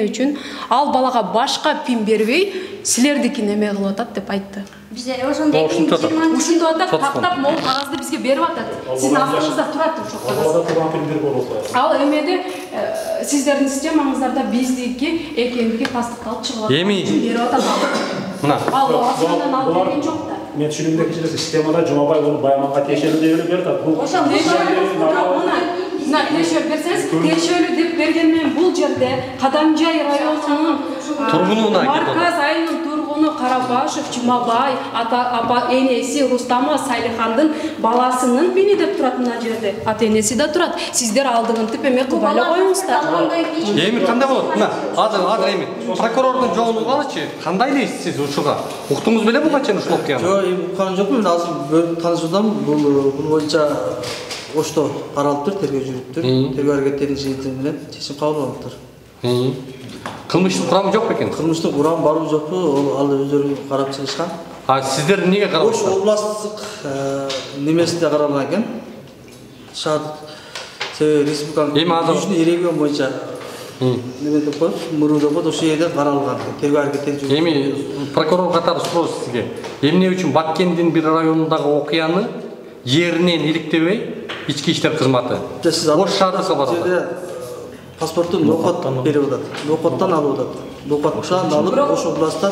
[SPEAKER 7] үчүн ал балага башка пин бербей, силердикин эме кылып атат деп айтты.
[SPEAKER 4] Бизе ошондой
[SPEAKER 7] ушинтип атат, тактап могул кагазды бизге берип атат. Сиздин астыңызда турат ошол кагаз. Ал эмеде сиздердин системаңыздарда биздики экендиги тастыкталып чыгып атат.
[SPEAKER 1] Эми
[SPEAKER 7] берип атат.
[SPEAKER 1] Мына.
[SPEAKER 7] Ал астынан алып берген жок да.
[SPEAKER 2] Мен түшүнүмдөгү системада Жумабай болуп Байманга тиешелүү деп берип атат.
[SPEAKER 7] Ошол мына тиешелүү берсеңиз, тиешелүү деп бергенмен бул жерде Кадамжай районунун
[SPEAKER 1] тургунуна
[SPEAKER 7] Марказ айылынын тургуну Карабашев Жумабай апа энеси Рустамова Сайлихандын баласынын пини деп турат мына жерде. Ата-энеси да турат. Сиздер алдыгынтып эме кылбай эле коюңуздар.
[SPEAKER 1] Эми кандай болот? Мына, азыр эми прокурордун жолун угалычы. Кандай дейсиз сиз ушуга? Уктуңуз беле буга чейин ушул окуяны?
[SPEAKER 12] Жок, эми уккан жокмун. Мен азыр бөлүп таанышуудам. Бул боюнча ошто каралыптыр, тергөө жүрүптүр. Тергөө аракеттеринин жыйынтыгы менен чечим кабыл алыптыр.
[SPEAKER 1] Кылмыштын курамы жок бекен?
[SPEAKER 12] Кылмыштын курамы барбы жокпу? Ал өздөрү карап чыгышкан.
[SPEAKER 1] Сиздер эмнеге каралыпсыздар?
[SPEAKER 12] Ош областтык немесинде каралган экен. Шаат республиканын жүзүнүн регион боюнча неме деп коет, муру деп коет, ошол жерде каралган. Тергөө аракеттери жүрүп.
[SPEAKER 1] Эми прокурор катары суроо сизге. Эмне үчүн Баткендин бир районундагы окуяны жеринен иликтебей ички иштер кызматы Ош шаарына барат?
[SPEAKER 12] Паспорттун нокот берип атат. Нокоттон алып атат. Нокоттон алып Ош областта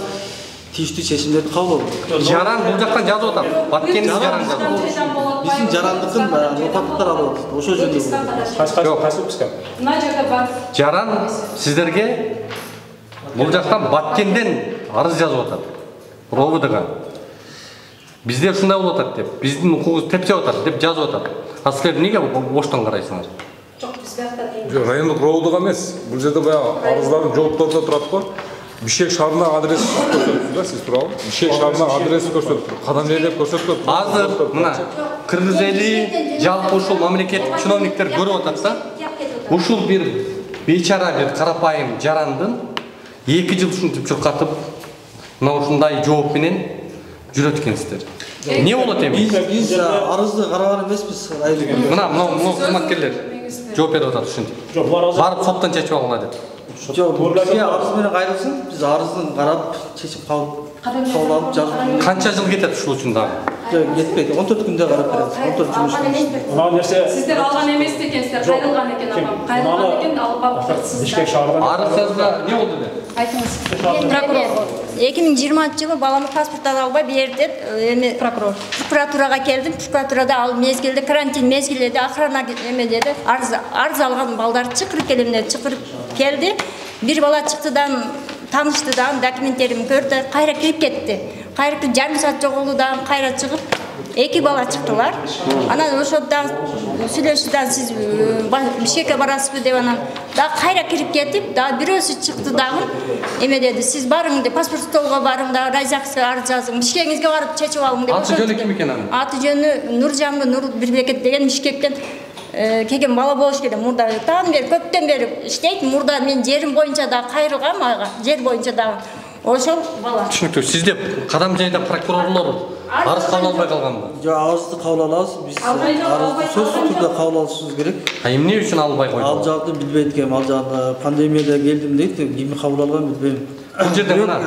[SPEAKER 12] тийиштүү чечимдерди кабыл алат.
[SPEAKER 1] Жаран бул жактан жазып атат. Баткендин жаран жазып атат.
[SPEAKER 12] Биздин жарандыкын нокоттор алып атат. Ошол жөнүндө.
[SPEAKER 7] Мына жерде бар.
[SPEAKER 1] Жаран сиздерге бул жактан Баткенден арыз жазып атат. РОВДга. Бизде ушундай болуп атат деп, биздин укугубуз тепсеп атат деп жазып атат. А силер эмнеге боштон карайсыңар?
[SPEAKER 10] Райондук РОВДга эмес, бул жерде баягы арыздардын жоопторунда турат го. Бишкек шаарына адрес көрсөтүпсүз да сиз туурабы? Бишкек шаарына адрес көрсөтүп, кадам жай деп көрсөтүп.
[SPEAKER 1] Азыр мына Кыргыз эли жалпы ушул мамлекеттик чиновниктер көрүп атат да. Ушул бир бейчара бир карапайым жарандын 2 жыл ушинтип чуркатып, мына ушундай жооп менен жүрөт экенсиздер. Не болот эми?
[SPEAKER 12] Биз арызды караган эмеспиз.
[SPEAKER 1] Мына кызматкерлер жооп берип атат ушинтип. Барып соттон чечип алгыла деп.
[SPEAKER 12] Жок, бизге арыз менен кайрылсын. Биз арыздын карап, чечим кабыл алып жазып.
[SPEAKER 1] Канча жыл кетет ушул үчүн дагы?
[SPEAKER 12] Жок, кетпейт. 14 күндө карап беребиз. 14 жумуш күнү.
[SPEAKER 7] Сиздер алган эмес экенсиздер, кайрылган экен апам. Кайрылган экен, алып барыпсыздар.
[SPEAKER 2] Бишкек шаарынан
[SPEAKER 1] арыз жазга не болду эле?
[SPEAKER 7] Айтыңыз. Прокурор.
[SPEAKER 4] 2020 баламы паспорт ала албай берди. Эми прокуратурага келдим. Прокуратурада ал мезгилде карантин мезгилде охрана эме деди. Арыз алган балдар чакырып келемне чакырып келди. Bir bala çıktıdan, tanıştıdan, dokumentlerimi gördü, kayra kirip gitti. Kayra kirip yarım saat çoğuldudan, kayra çıkıp, 2 bala çıktılar. Anan oşodan, süleşiden siz Bişkek'e barasız mı devanan, daha kayra kirip gitti, daha birisi çıktı dağın, eme dedi, siz barın de, pasport stoluğa barın da, Rayzak'sa arz yazın, Bişkek'inizge varıp çeçip alın de.
[SPEAKER 1] Atı jönü kim eken hanım?
[SPEAKER 4] Atı jönü Nurcanlı, Nur Birbeket degen Bişkek'ten, kegen bala болуш керек. Мурда таң бери көптөн бери иштейт. Мурда мен жерим боюнча да кайрылгам, жер боюнча да ошол бала.
[SPEAKER 1] Түшүнүктүү. Сизде кадам жайда прокурорлор арыз кабыл албай калганбы?
[SPEAKER 12] Жок, арызды кабыл алабыз. Биз арызды сөзсүз түрдө кабыл алышыбыз керек.
[SPEAKER 1] Эмне үчүн албай койду?
[SPEAKER 12] Ал жагды билбейт экенмин. Ал жагы пандемияда келдим дейт. Ким кабыл алган билбейм.
[SPEAKER 1] Бул жерде мына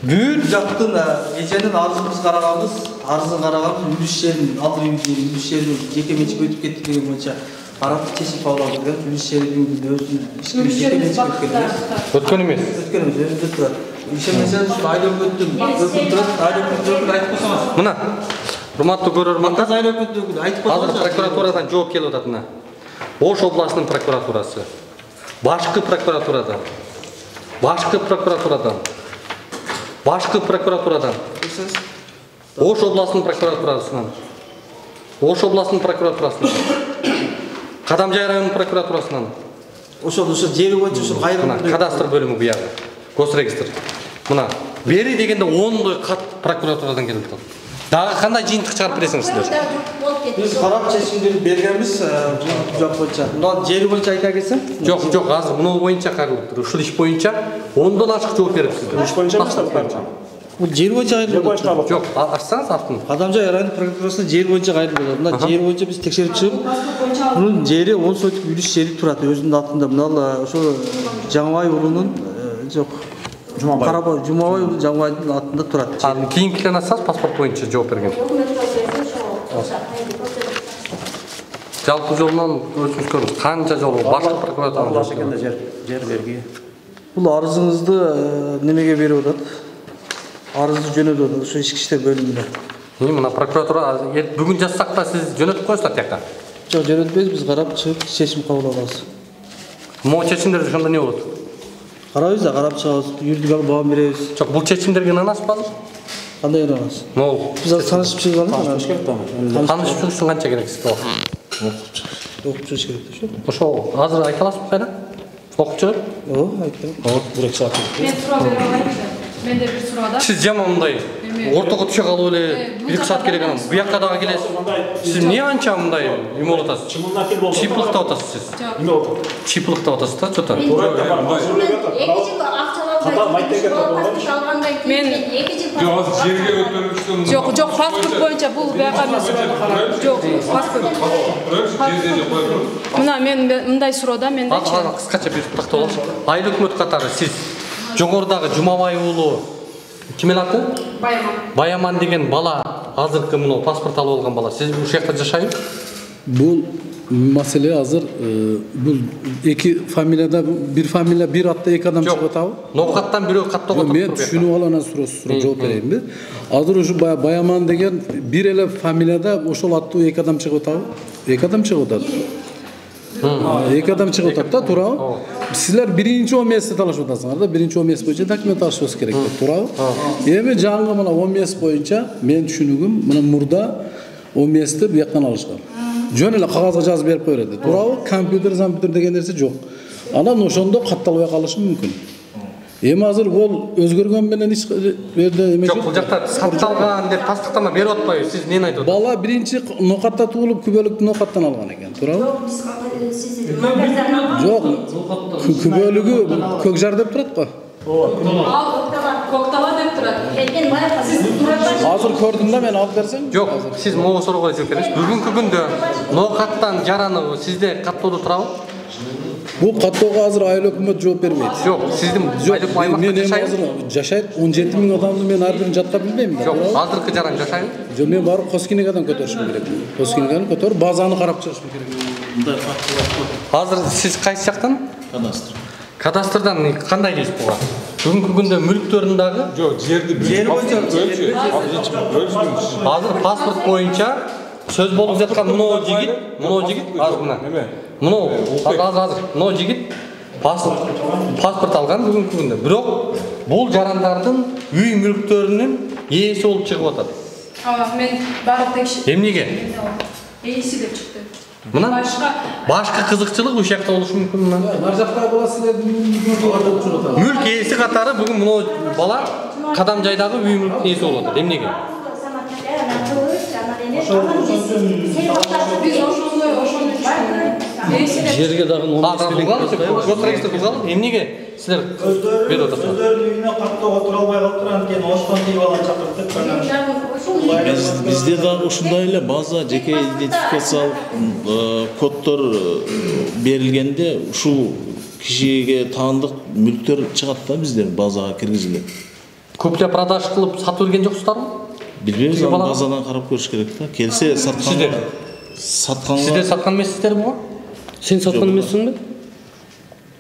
[SPEAKER 1] бүт
[SPEAKER 12] жактын эженин арызыбыз караганбыз. Арызын караганбыз. Үлүш жерин алдыр үлүш жерин жеке менчик өтүп кетти деген боюнча карап чечим кабыл алдык. Үлүш жерин өзүнүн жеке менчик
[SPEAKER 1] өткөн эмес.
[SPEAKER 12] Өткөн эмес, өзүндө турат. Ишенмесеңиз ушул айыл өкмөттүн өкүлү турат. Айыл өкмөттүн айтып койсоңуз.
[SPEAKER 1] Мына урматтуу көрөрмандар,
[SPEAKER 12] айыл өкмөттүн өкүлү айтып койсоңуз.
[SPEAKER 1] Азыр прокуратурадан жооп келип атат мына. Ош областынын прокуратурасы, башкы прокуратурадан, Ош областынын прокуратурасынан, Кадамжай районунун прокуратурасынан,
[SPEAKER 12] ошол жери боюнча ушул кайрылган
[SPEAKER 1] кадастр бөлүмү буягы, госрегистр. Мына бери дегенде 10 кат прокуратурадан келип атат. Дагы кандай жыйынтык чыгарып бересиңиз силер?
[SPEAKER 12] Биз карап чечимди бергенбиз, жок боюнча. Мына жери боюнча айта кетсем?
[SPEAKER 1] Жок, азыр муну боюнча кайрылып тур. Ушул иш боюнча 10дон ашык жооп берипсиздер.
[SPEAKER 2] Иш боюнча эмес да боюнча.
[SPEAKER 12] Бул жер боюнча кайрылып.
[SPEAKER 1] Жок, ачсаңыз артын.
[SPEAKER 12] Кадамжай районунун прокуратурасына жер боюнча кайрылып. Мына жер боюнча биз текшерип чыгып, мунун жери 10 сотик үлүш жери турат өзүнүн атында. Мына ошо Жаңыбай уулунун жок. Жумабай Жаңыбайдын атында турат.
[SPEAKER 1] Кийинкилерин ачсаңыз паспорт боюнча жооп берген. Жалпы жолунан өзүңүз көрүңүз, канча жол башкы прокуратура
[SPEAKER 12] жер берги. Бул арызыңызды немеге берип атат? Арызды жөнөтүп атат, ошо ички иштер бөлүмүнө.
[SPEAKER 1] Мына прокуратура бүгүн жазсак да сиз жөнөтүп коесуздар тияка.
[SPEAKER 12] Жок, жөнөтпөйбүз, биз карап чыгып чечим кабыл алабыз.
[SPEAKER 1] Могу чечимдерди ошондо не болот?
[SPEAKER 12] Карайбыз да, карап чыгабыз, юридикалык баам беребиз.
[SPEAKER 1] Жок, бул чечимдерге ынанасызбы азыр?
[SPEAKER 12] Кандай ынанасыз?
[SPEAKER 1] Могу.
[SPEAKER 12] Биз азыр таанышып чыгып
[SPEAKER 1] Таанышып чыгыш үчүн канча керек сизге?
[SPEAKER 12] Окуп чыгыш керек ошо.
[SPEAKER 1] Ошо азыр айта аласызбы кайра? Окуп чыгып?
[SPEAKER 12] Айттым.
[SPEAKER 2] 1-2 саат.
[SPEAKER 7] Мен суроо бере алайынчы. Менде бир суроо да.
[SPEAKER 1] Сиз жаман мындай ортого түшө калып эле 1-2 саат керек анан буякка дагы келесиз. Сиз эмне анча мындай эме болуп атасыз? Чыйпылыктап атасыз сиз. Эмне болду? Чыйпылыктап атасыз да, чота.
[SPEAKER 7] Мен жок, паспорт боюнча бул буяка мен суроону карап. Жок, паспорт. Мына мен мындай суроода мендечи.
[SPEAKER 1] Кыскача бир такталып. Айыл өкмөт катары сиз жогорудагы Жумабай уулу ким эле аты? Баяман деген бала азыркы муну паспорт алып алган бала. Сиз ушул жакта жашайбы?
[SPEAKER 14] Бул маселе азыр бул эки фамилияда бир фамилия бир атта эки адам чыгып атабы?
[SPEAKER 1] Ноокаттан бирөө каттап атат.
[SPEAKER 14] Мен түшүнүп алган суроо жооп берейинби? Азыр ушу Баяман деген бир эле фамилияда ошол аттуу эки адам чыгып атабы? Эки адам чыгып атат. Эки адам чыгып атат да, туурабы? Силер биринчи ОМСти талашып атасыңар да, биринчи ОМС боюнча документ алышыбыз керек деп, туурабы? Эми жаңы мына ОМС боюнча мен түшүнүгүм мына мурда ОМСти бияктан алышкан. Жөн эле кагазга жазып берип коет эди, туурабы? Компьютер деген нерсе жок. Анан ошондо катталбай калышы мүмкүн. Эми азыр ол өзгөргөн менен иш берде эмес.
[SPEAKER 1] Жок, бул жакта сатталган деп тастыктама берип атпайбы? Сиз эмнени айтып атасыз?
[SPEAKER 14] Бала биринчи нокатта туулуп күбөлүк нокаттан алган экен, туурабы? Жок, күбөлүгү көк жар деп турат го.
[SPEAKER 7] Коктала деп турат.
[SPEAKER 14] Азыр көрдүм да, мен алып берсем.
[SPEAKER 1] Жок, сиз могу суроого жооп бересиз. Бүгүнкү күндө нокаттан жараны сизде каттоодо турабы?
[SPEAKER 14] Бул каттоого азыр айыл өкмөт жооп бербейт.
[SPEAKER 1] Жок, сиздин айыл аймакта жашайбы?
[SPEAKER 14] Жашайт 17 000 адамды мен ар бирин жаттап билбейм да.
[SPEAKER 1] Жок, азыркы жаран жашайбы?
[SPEAKER 14] Жок, мен барып Коскинегадан көтөрүшүм керек. Коскинегадан көтөрүп базаны карап чыгышым керек.
[SPEAKER 1] Азыр сиз кайсы жактан?
[SPEAKER 13] Кадастр.
[SPEAKER 1] Кадастрдан кандай дейсиз буга? Бүгүнкү күндө мүлктөрүн дагы
[SPEAKER 10] жок, жерди
[SPEAKER 1] азыр паспорт боюнча сөз болуп жаткан мынау жигит азыр мына. Мынау азыр мынау жигит паспорт алган бүгүнкү күндө. Бирок бул жарандардын үй мүлктөрүнүн ээси болуп чыгып атат.
[SPEAKER 6] Мен барып текшердим.
[SPEAKER 1] Эмнеге?
[SPEAKER 6] Ээси деп чыкты.
[SPEAKER 1] Мына башка кызыкчылык ушул жакта болушу мүмкүн мына.
[SPEAKER 14] Нар жакта боласыздар,
[SPEAKER 1] мүлк ээси катары бүгүн мынау бала Кадамжайдагы үй мүлктүн ээси болуп атат. Эмнеге?
[SPEAKER 8] Жерге дагы
[SPEAKER 1] эмнеге силер берип атасыздар?
[SPEAKER 13] Өздөрүнүн үйүнө каттоого тура албай калып турган экен, ошкон тийип алып чакырдык.
[SPEAKER 15] Бизде дагы ушундай эле база жеке идентификациялык коддор берилгенде ушул кишиге таандык мүлктөр чыгат да бизде базага киргизилет.
[SPEAKER 1] Купля продаж кылып сатып берген жоксуздарбы?
[SPEAKER 15] Билбейбиз, базадан карап көрүш керек да. Келсе сатканга.
[SPEAKER 1] Сиздер саткан эмессиздер буга?
[SPEAKER 8] Сен саткан эмессиңби?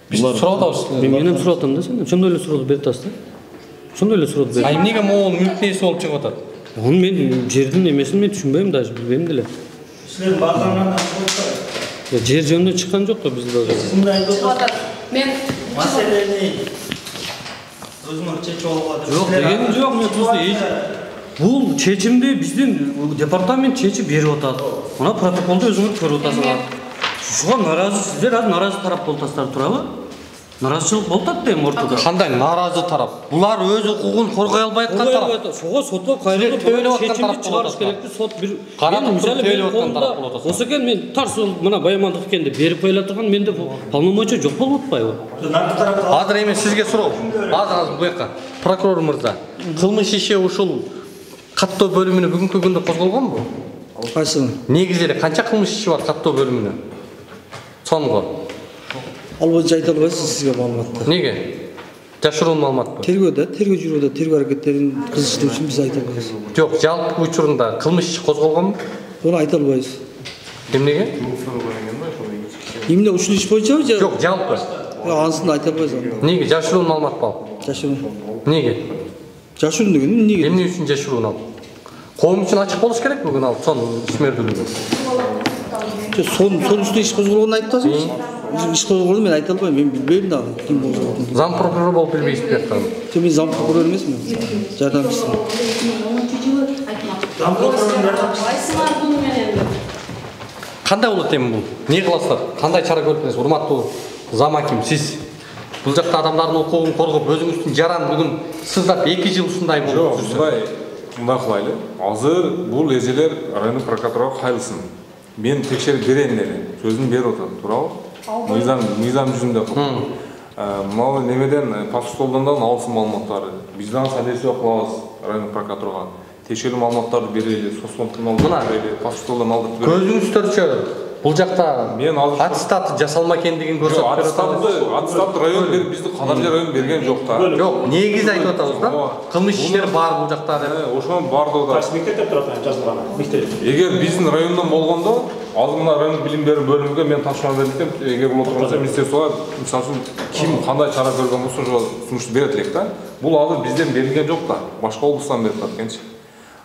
[SPEAKER 1] Биз сурап атабыз.
[SPEAKER 8] Мен эми сурап атам да сен. Ошондой эле суроону берип атасыз да. Ошондой эле суроону берип.
[SPEAKER 1] А эмнеге могул мүлктүн ээси болуп чыгып атат?
[SPEAKER 8] Onu men жердин эмесин мен түшүнбөйм даже, билбейм деле.
[SPEAKER 13] Силер базардан
[SPEAKER 8] Ya жер жөнүндө чыккан жок да бизде даже.
[SPEAKER 6] Мен
[SPEAKER 13] маселени өзүңөр чечип алууга.
[SPEAKER 8] Жок, дегеним жок, мен просто бул чечимди биздин департамент чечип берип атат. Мына протоколду өзүңөр көрүп атасыңар. Ушуга наразы сиздер, аз наразы тарап болуп атасыздар, туурабы? Наразычылык болуп атат эми ортодо.
[SPEAKER 1] Кандай наразы тарап? Булар өз укугун коргой албай аткан тарап.
[SPEAKER 8] Ошого сотко кайрылып чечимди чыгарыш керекти, сот бир. Мисалы менин колумда болсо экен, мен тарс мына Баямандык экенде берип коюла турган, менде полномочия жок болуп атпайбы?
[SPEAKER 1] Азыр эми сизге суроо. Азыр буяка прокурор мырза, кылмыш иши ушул каттоо бөлүмүнө бүгүнкү күндө козголгонбу?
[SPEAKER 12] Кайсы?
[SPEAKER 1] Негизи эле канча кылмыш иши бар каттоо бөлүмүнө? Сонго.
[SPEAKER 12] Ал боюнча айта албайсыз сизге маалыматты.
[SPEAKER 1] Неге? Жашыруун маалыматпы?
[SPEAKER 12] Тергөөдө жүрүүдө тергөө аракеттерин кызыштыруу үчүн биз айта албайбыз.
[SPEAKER 1] Жок, жалпы учурунда кылмыш иши козголгонбу?
[SPEAKER 12] Буну айта албайбыз.
[SPEAKER 1] Эмнеге?
[SPEAKER 12] Эмне ушул иш боюнчабы же?
[SPEAKER 1] Жок, жалпы.
[SPEAKER 12] Анысын айта албайбыз.
[SPEAKER 1] Неге? Жашыруун маалымат бар.
[SPEAKER 12] Жашыруун.
[SPEAKER 1] Неге?
[SPEAKER 12] Жашыруун деген эмнеге?
[SPEAKER 1] Эмне үчүн жашыруун ал? Коом үчүн ачык болуш керек бүгүн ал сон ишмердүүлүгү.
[SPEAKER 12] Сон үстүнө иш козголгонун айтып атасыңыз? Иш козголгонун мен айта албайм, мен билбейм дагы ким козголгонун.
[SPEAKER 1] Зам прокурор болуп билбейсиз бияктан.
[SPEAKER 12] Мен зам прокурор эмесмин. Жардамчысымын.
[SPEAKER 13] Зам прокурордун жардамчысы.
[SPEAKER 1] Кандай болот эми бул? Не кыласыздар? Кандай чара көрүп бересиз? Урматтуу зам аким, сиз бул жакта адамдардын укугун коргоп, өзүңүздүн жаран бүгүн сыздап 2 жыл ушундай болуп жүрсө.
[SPEAKER 10] Мындай кылайлы. Азыр бул эжелер райондук прокуратурага кайрылсын. Мен текшерип берейин эле. Сөзүн берип атат, туурабы? Мыйзам жүзүндө кылып. Могу немеден паспортолдон алсын маалыматтарды. Биз дагы содействие кылабыз райондук прокуратурага. Текшерүү маалыматтарды берели, соцмонтун алдырып берели, паспортолдон алдырып берели.
[SPEAKER 1] Көзүңүздөрчө бул жакта аттестат жасалма экендигин көрсөтүп берип атабыз.
[SPEAKER 10] Аттестат район берип, бизди Кадамжай район берген жок да.
[SPEAKER 1] Жок, негизи айтып атабыз да. Кылмыш иштер бар бул жакта деп.
[SPEAKER 10] Ошон бар да.
[SPEAKER 2] Кайсы мектепте турат жазылган? Мектеп.
[SPEAKER 10] Эгер биздин райондон болгондо, азыр мына райондук билим берүү бөлүмүгө мен тапшырма бердим. Эгер боло турганса, министрликтке мисалы үчүн ким кандай чара көргөн болсо, ошо сунушту берет элек да. Бул азыр бизден берилген жок да. Башка облустан берип атат экенчи.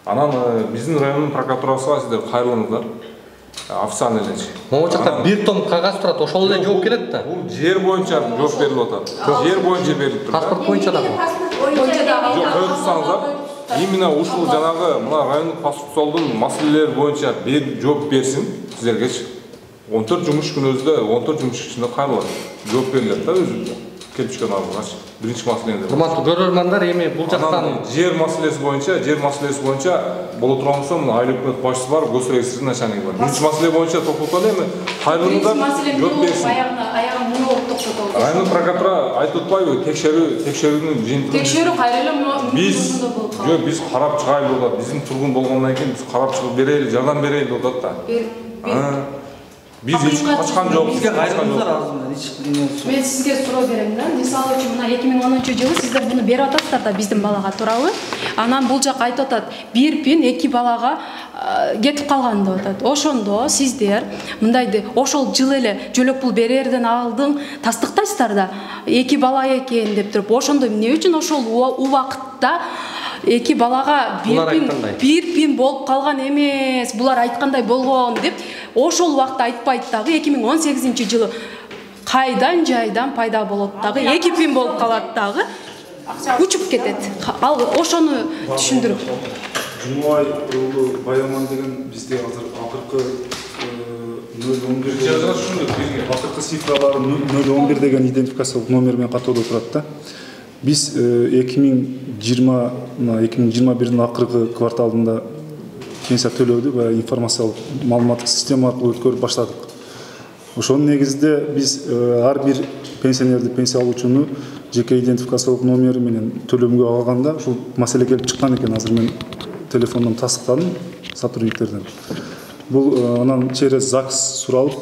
[SPEAKER 10] Анан биздин райондун прокуратурасына сиздер кайрылыңыздар. Официально элечи.
[SPEAKER 1] Могу жакта бир том кагаз турат, ошол эле жооп келет да.
[SPEAKER 10] Бул жер боюнча жооп берилип атат. Жер боюнча берилип турат.
[SPEAKER 1] Паспорт боюнча дагы.
[SPEAKER 10] Жок, көрүп турсаңыздар, именно ушул жанагы мына райондук паспортолдун маселелери боюнча жооп берсин сиздергечи. 14 жумуш күнүбүздө 14 жумуш ичинде кайрылат. Жооп берилет да өзү. келип түшкөн арызгач. Биринчи маселе.
[SPEAKER 1] Урматтуу көрөрмандар, эми бул жактан
[SPEAKER 10] жер маселеси боюнча боло турган болсо, мына айыл өкмөт башчысы бар, госрегистрдин начальниги бар. Биринчи маселе боюнча токтотолу эми. Кайрылымдар жооп берсин.
[SPEAKER 6] Аягы муну токтотолду.
[SPEAKER 10] Райондук прокуратура айтып атпайбы, текшерүүнүн жыйынтыгы.
[SPEAKER 6] Текшерүү кайра эле
[SPEAKER 10] Биз карап чыгайлы деп атат. Биздин тургун болгондон кийин биз карап чыгып берели, жардам берели деп атат да. Биз эч качкан жокпуз.
[SPEAKER 12] Бизге кайрылыңыздар арызында эч.
[SPEAKER 6] Мен сизге суроо берем да. Мисалы үчүн мына 2010-жылы сиздер буну берип атасыздар да биздин балага туурабы? Анан бул жак айтып атат, бир пин эки балага кетип калган деп атат. Ошондо сиздер мындайды, ошол жылы эле жөлөк пул берерден алдын тастыктайсыздар да. Эки бала экен деп туруп, ошондо эмне үчүн ошол убакытта эки балага бир пин болуп калган эмес, булар айткандай болгон деп ошол убакта айтпайт дагы 2018-жылы кайдан жайдан пайда болот дагы 2 пин болуп калат дагы учуп кетет. Ал ошону түшүндүрүп.
[SPEAKER 11] Жумабай уулу Байаман деген бизде азыр акыркы 011 акыркы цифралары 011 деген идентификациялык номер менен катоодо турат да. Биз 2021-дин акыркы кварталында пенсия төлөөдү баягы информациялык маалыматтык система аркылуу өткөрүп баштадык. Ошонун негизинде биз ар бир пенсионерди, пенсия алуучуну жеке идентификациялык номери менен төлөмгө алганда ушул маселе келип чыккан экен. Азыр мен телефондон тастыктадым сотрудниктерден. Бул анан через ЗАГС суралып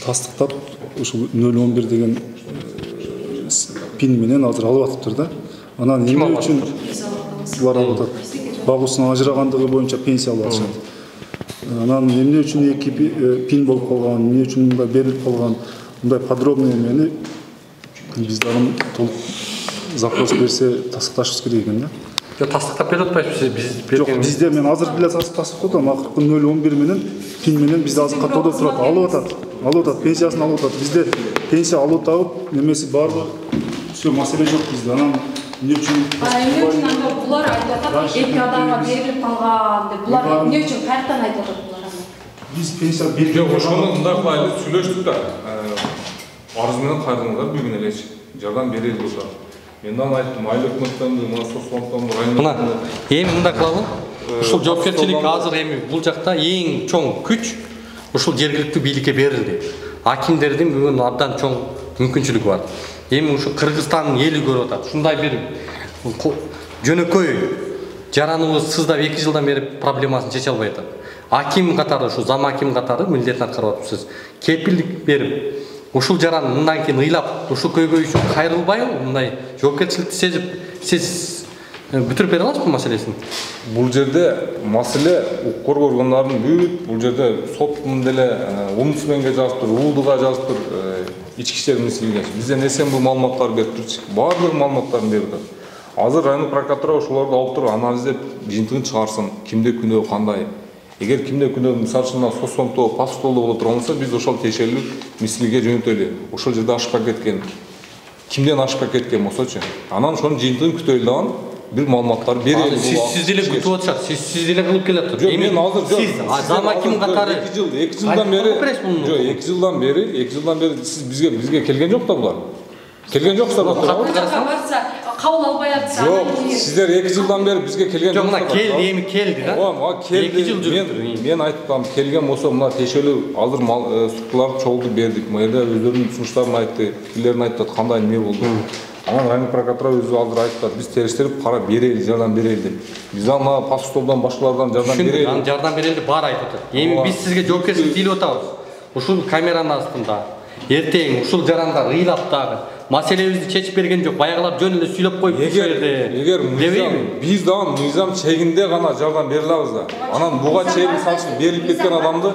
[SPEAKER 11] тастыктап ушул 011 деген пин менен азыр алып атыптыр да. Анан эмне үчүн булар алып атат? Багуусунан ажырагандыгы боюнча пенсия алып атышат. Анан эмне үчүн эки пин болуп калган, эмне үчүн мындай берилип калган, мындай подробный эмени биз дагы толук запрос берсе тастыкташыбыз керек экен да.
[SPEAKER 1] Жок, тастыктап берип атпайсызбы биз?
[SPEAKER 11] Жок, бизде мен азыр деле тастыктап атам. Акыркы 011 менен пин менен бизде азыр катоодо турат. Алып атат, пенсиясын алып атат. Бизде пенсия алып атып, немеси барлыгы все маселе жок бизде. Анан эмне үчүн
[SPEAKER 6] булар айтып атат, эки адамга берилип калган деп. Булар эмне үчүн кайрадан айтып атат булар?
[SPEAKER 11] Биз пенсия берип
[SPEAKER 10] жок, ошону мындай кылайлы, сүйлөштүк да. Арыз менен кайрылыңдар, бүгүн эле жардам берели деп атат. Мен аны айттым, айыл өкмөттөн, мына соцфонддон,
[SPEAKER 1] мына эми мындай кылалы. Ушул жоопкерчилик азыр эми бул жакта эң чоң күч ушул жергиликтүү бийликке берилди. Акимдердин бүгүн абдан чоң мүмкүнчүлүгү бар. Эми ушу Кыргызстандын эли көрүп атат. Ушундай бир жөнөкөй жараныбыз сыздап 2 жылдан бери проблемасын чече албай атат. Аким катары, ушу зам аким катары милдетин аткарып атыпсыз. Кепилдик берип ушул жаран мындан кийин ыйлап, ушул көйгөй үчүн кайрылбайбы? Мындай жоопкерчиликти сезип, сиз бүтүрүп бере аласызбы маселесин?
[SPEAKER 10] Бул жерде маселе укук коргоо органдарынын бүт, бул жерде соттун деле омбудсменге жазыптыр, УУДга жазыптыр, ички иштер министрлигине. Бизден эсен бул маалыматтарды берип турчу. Баардык маалыматтарын берип атат. Азыр райондук прокуратура ошолорду алып туруп анализдеп, жыйынтыгын чыгарсын, кимде күнөө кандай. Эгер кимде күнөө мисалы үчүн соцфонддо, паспортто боло турган болсо, биз ошол тиешелүү министрликке жөнөтөлү. Ошол жерде ашыкка кеткен. Кимден ашыкка кеткен болсочу. Анан ошонун жыйынтыгын күтөлү даган бир маалыматтар берели.
[SPEAKER 1] Сиз деле күтүп атышат. Сиз деле кылып келатыр.
[SPEAKER 10] Эми азыр
[SPEAKER 1] сиз зам аким катары
[SPEAKER 10] 2 жылдан бери, жок, 2 жылдан бери сиз бизге келген жок да булар. Келген жоксуздар да.
[SPEAKER 6] Кабыл албай атса.
[SPEAKER 10] Жок, сиздер 2 жылдан бери бизге келген жоксуздар.
[SPEAKER 1] Жок, мына эми келди да.
[SPEAKER 10] Ооба, келди.
[SPEAKER 1] 2 жыл жүрүптүр.
[SPEAKER 10] Мен айткам, келген болсо мына тиешелүү азыр структураларды чогултуп бердик. Мына өздөрүнүн сунуштарын айтты, пикирлерин айтты, кандай эмне болду. Анан райондук прокуратура өзү азыр айтты, биз териштирип карап берели, жардам берели деп. Биз аны паспорттордон башкалардан жардам берели.
[SPEAKER 1] Аны жардам берели бар айтып атат. Эми биз сизге жоопкерчилик тийилип атабыз. Ушул камеранын астында эртең ушул жарандар ыйлап дагы маселебизди чечип берген жок. Баягылар жөн эле сүйлөп коюп
[SPEAKER 10] эгер биз дагы мыйзам чегинде гана жардам бере алабыз да. Анан буга чейин мисалы үчүн берилип кеткен адамды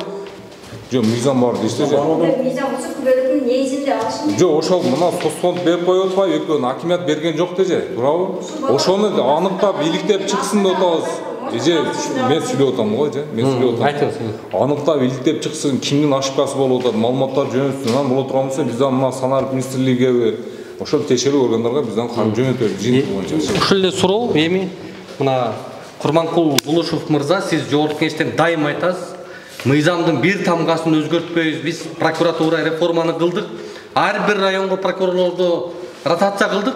[SPEAKER 10] жок, мыйзам бар дейсиз.
[SPEAKER 4] Мыйзам болсо күбөлүктүн негизинде алышын.
[SPEAKER 10] Жок, ошол мына соцфонд берип коюп атпайбы, экөөнү акимият берген жок деже, туурабы? Ошону аныктап, иликтеп чыксын деп атабыз. Мен сүйлөп атам го, мен сүйлөп атам.
[SPEAKER 1] Айтыңыз.
[SPEAKER 10] Аныктап, иликтеп чыксын, кимдин ошибкасы болуп атат, маалыматтар жөнөтсүн. Анан боло турган болсо, биз мына санарип министрлигиге, ошол тиешелүү органдарга биз калып жөнөтөлү, жыйынтык боюнча.
[SPEAKER 1] Ушул эле суроо эми мына Курманкул Булушев мырза, сиз жогорку кеңештен дайым айтасыз. Мыйзамдын бир тамгасын өзгөртпөйбүз. Биз прокуратура реформаны кылдык. ар бир районго прокурорлорду ротация кылдык.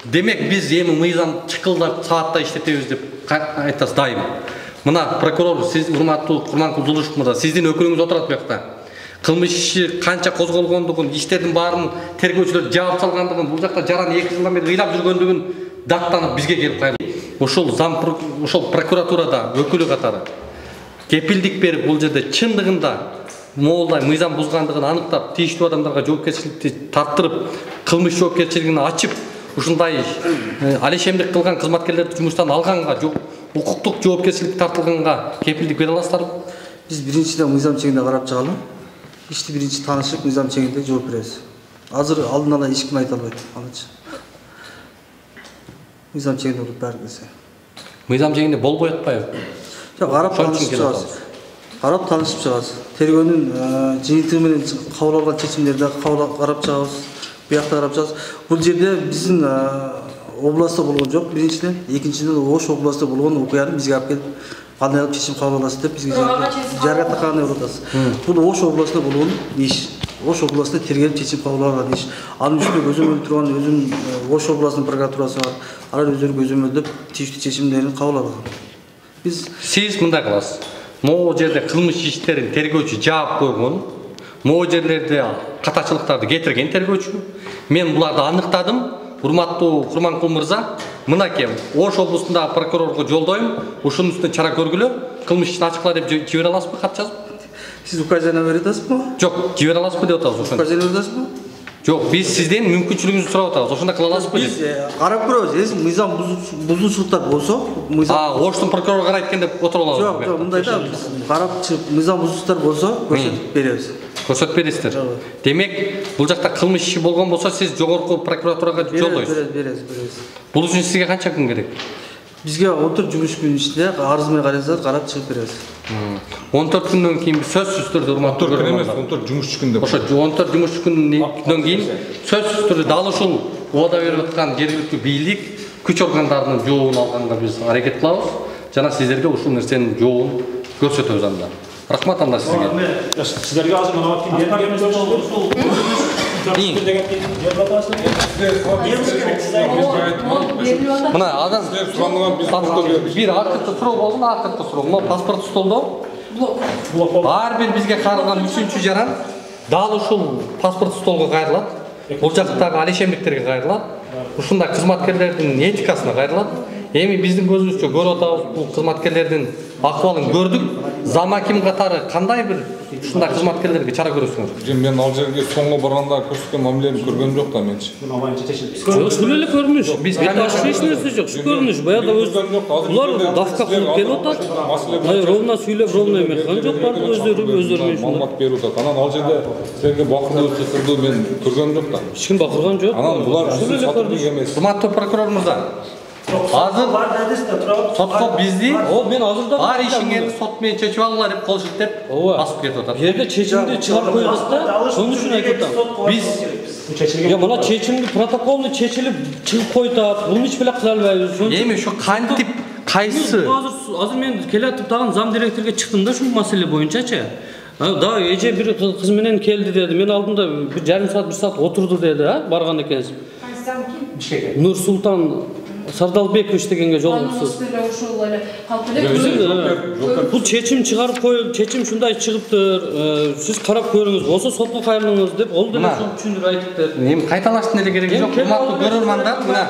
[SPEAKER 1] Демек биз эми мыйзам чыкылдап саатта иштетебиз деп айтасыз дайым. Мына прокурор, сиз урматтуу Курманкул Жулушев мырза, сиздин өкүлүңүз отурат буякта. Кылмыш иши канча козголгондугун, иштердин баарын тергөөчүлөр жаап салгандыгын, бул жакта жаран 2 жылдан бери ыйлап жүргөндүгүн даттанып бизге келип кайрылды. Ошол прокуратурада өкүлү катары кепилдик берип бул жерде чындыгында моолдай мыйзам бузгандыгын аныктап, тийиштүү адамдарга жоопкерчиликти тарттырып, кылмыш жоопкерчилигин ачып, ушундай алешемдик кылган кызматкерлерди жумуштан алганга, укуктук жоопкерчилик тартылганга кепилдик бере аласыздарбы?
[SPEAKER 12] Биз биринчиден мыйзам чегинде карап чыгалы. Ишти биринчи таанышып, мыйзам чегинде жооп беребиз. Азыр алдын ала эч ким айта албайт. Анычы. Мыйзам чегинде болуп баары келсе.
[SPEAKER 1] Мыйзам чегинде болбой атпайбы?
[SPEAKER 12] Жок, карап таанышып чыгасыз. Карап таанышып чыгасыз. Тергөөнүн жыйынтыгы менен кабыл алган чечимдерди карап чыгабыз. Буякта карап чыгабыз. Бул жерде биздин областта болгон жок, биринчиден. Экинчиден, Ош областта болгон окуяны бизге алып келип, кандай кылып чечим кабыл аласыз деп бизге жарга таканы деп атасыз. Бул Ош областында болгон иш. Ош областында тергелип чечим кабыл алган иш. Анын үстүнө көзөмөл турган өзүнүн Ош областынын прокуратурасы бар. Алар өздөрү көзөмөлдөп тийиштүү чечимдерин кабыл алган.
[SPEAKER 1] Сиз мындай кыласыз. Могу жерде кылмыш иштерин тергөөчү жаап койгон, могу жерлерде катачылыктарды кетирген тергөөчү. Мен буларды аныктадым. Урматтуу Курманкул мырза, мынакей Ош областындагы прокурорго жолдойм. Ушунун үстүнө чара көргүлө, кылмыш ишин ачыкла деп жибере аласызбы, кат жазып?
[SPEAKER 12] Сиз указание бере атасызбы?
[SPEAKER 1] Жок, жибере аласызбы деп атабыз.
[SPEAKER 12] Указание бере атасызбы?
[SPEAKER 1] Жок, биз сизден мүмкүнчүлүгүңүздү сурап атабыз. Ошондой кыла аласызбы?
[SPEAKER 12] Биз карап көрөбүз. Мыйзам бузуучулуктар болсо,
[SPEAKER 1] Оштун прокурору карайт экен деп отуруп алабыз.
[SPEAKER 12] Жок, мындай да, карап чыгып мыйзам бузуучулуктар болсо, көрсөтүп беребиз.
[SPEAKER 1] Көрсөтүп бересиздер. Демек, бул жакта кылмыш иши болгон болсо, сиз жогорку прокуратурага жолдойсуз.
[SPEAKER 12] Беребиз.
[SPEAKER 1] Бул үчүн сизге канча күн керек?
[SPEAKER 12] Бизге 14 жумуш күнүнүн ичинде арыз менен карасак карап чыгып беребиз.
[SPEAKER 1] 14 күндөн кийин сөзсүз түрдө урматтуу
[SPEAKER 10] 14 күн эмес, 14 жумуш күн деп.
[SPEAKER 1] Ошо 14 жумуш күндөн кийин сөзсүз түрдө дал ушул убада берип аткан жергиликтүү бийлик күч органдарынын жообун алганга биз аракет кылабыз. Жана сиздерге ушул нерсенин жообун көрсөтөбүз анда. Рахмат анда сизге.
[SPEAKER 2] Сиздерге азыр мына
[SPEAKER 1] Мына адам бир акыркы суроо болду, акыркы суроо. Мына паспорт столдо. Ар бир бизге каралган 3-чү жаран дал ушул паспорт столго кайрылат. Бул жактагы алешемдиктерге кайрылат. Ушундай кызматкерлердин этикасына кайрылат. Эми биздин көзүбүзчө көрүп атабыз, бул кызматкерлердин акыбалын көрдүк. Замаким катары кандай бир ушундай кызматкерлерге чара көрөсүңөр?
[SPEAKER 10] Мен ал жерге соңго барганда көрсөткөн мамилени көргөнүм жок да менчи.
[SPEAKER 8] Ушул эле көрүнүш. Биз башка эч нерсе жок. Шу көрүнүш. Баягы булар давка кылып келип атат. Ровно сүйлөп, ровно эметкен жок барды өздөрү
[SPEAKER 10] маалымат берип атат. Анан ал жерде силерге бакырдуу, чыкырдуу мен көргөнүм жок да.
[SPEAKER 8] Эч ким бакырган жок.
[SPEAKER 10] Анан булар сатып эмес.
[SPEAKER 1] Урматтуу прокурор мырза. Азыр сотко бизди
[SPEAKER 8] мен азырда
[SPEAKER 1] ар ишиңерди сот менен чечип алгыла деп кол шилтеп басып кетип атат.
[SPEAKER 8] Жерде чечимди чыгарып коебуз да. Ошон үчүн айтып атам.
[SPEAKER 1] Биз
[SPEAKER 8] мына чечимди протоколду чечилип чыгып койтат. Буну эч беле кыла албайбыз.
[SPEAKER 1] Эми ушу кантип кайсы?
[SPEAKER 8] Азыр мен келатып тагын зам директорго чыктым да ушул маселе боюнчачы. Да, эже бир кыз менен келди деди. Мен алдымда бир жарым саат, 1 саат отурду деди, барган экенсиз. Нур Султан Сардалбекович дегенге жолугупсуз.
[SPEAKER 7] Ошол эле калп эле.
[SPEAKER 8] Бул чечим чыгарып коюп, чечим ушундай чыгыптыр. Сиз карап көрүңүз, болсо сотко кайрылыңыз деп, ол деле түшүндүрүп айтып берди.
[SPEAKER 1] Эми кайталаштын эле кереги жок. Урматтуу көрөрмандар, мына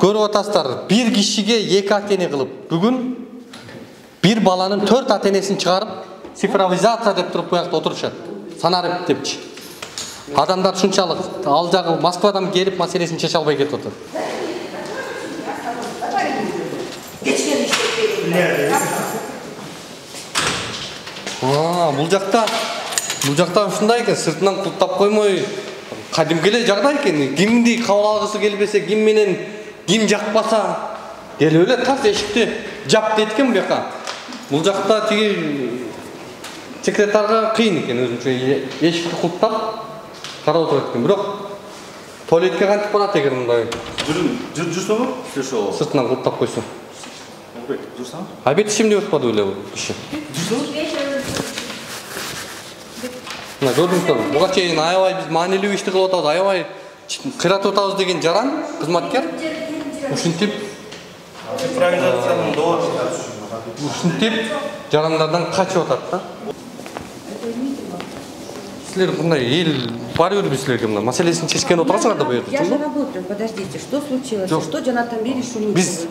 [SPEAKER 1] көрүп атасыздар. Бир кишиге 2 ата-эне кылып, бүгүн бир баланын 4 ата-энесин чыгарып, цифровизация деп туруп буякта отурушат. Санарып депчи. Адамдар шунчалык ал жагы Москвадан келип маселесин чече албай кетип атат. Бул жакта ушундай экен, сыртынан куттап коймой кадимки эле жагдай экен. Кимди кабыл алгысы келбесе, ким менен ким жакпаса, келип эле тарт эшикти жап дейт экен буяка. Бул жакта тиги секретарга кыйын экен өзүнчө эшикти куттап карап отурат экен. Бирок туалетке кантип барат эгер мындай?
[SPEAKER 13] Жүрсөңү?
[SPEAKER 1] Сыртынан куттап койсо. Обед ишим деп атпады беле бул киши? Мына көрдүңүздөр, буга чейин аябай биз маанилүү ишти кылып атабыз, аябай кыйратып атабыз деген жаран кызматкер. Ушинтип
[SPEAKER 13] цифровизациянын доору.
[SPEAKER 1] Ушинтип жарандардан качып атат да. Силер мындай эл бар бир силерге мына маселесин чечкен отурасыңар да бу жерде.
[SPEAKER 3] Я же работаю, подождите, что случилось? Что Джонатан Бери шумит?
[SPEAKER 1] Биз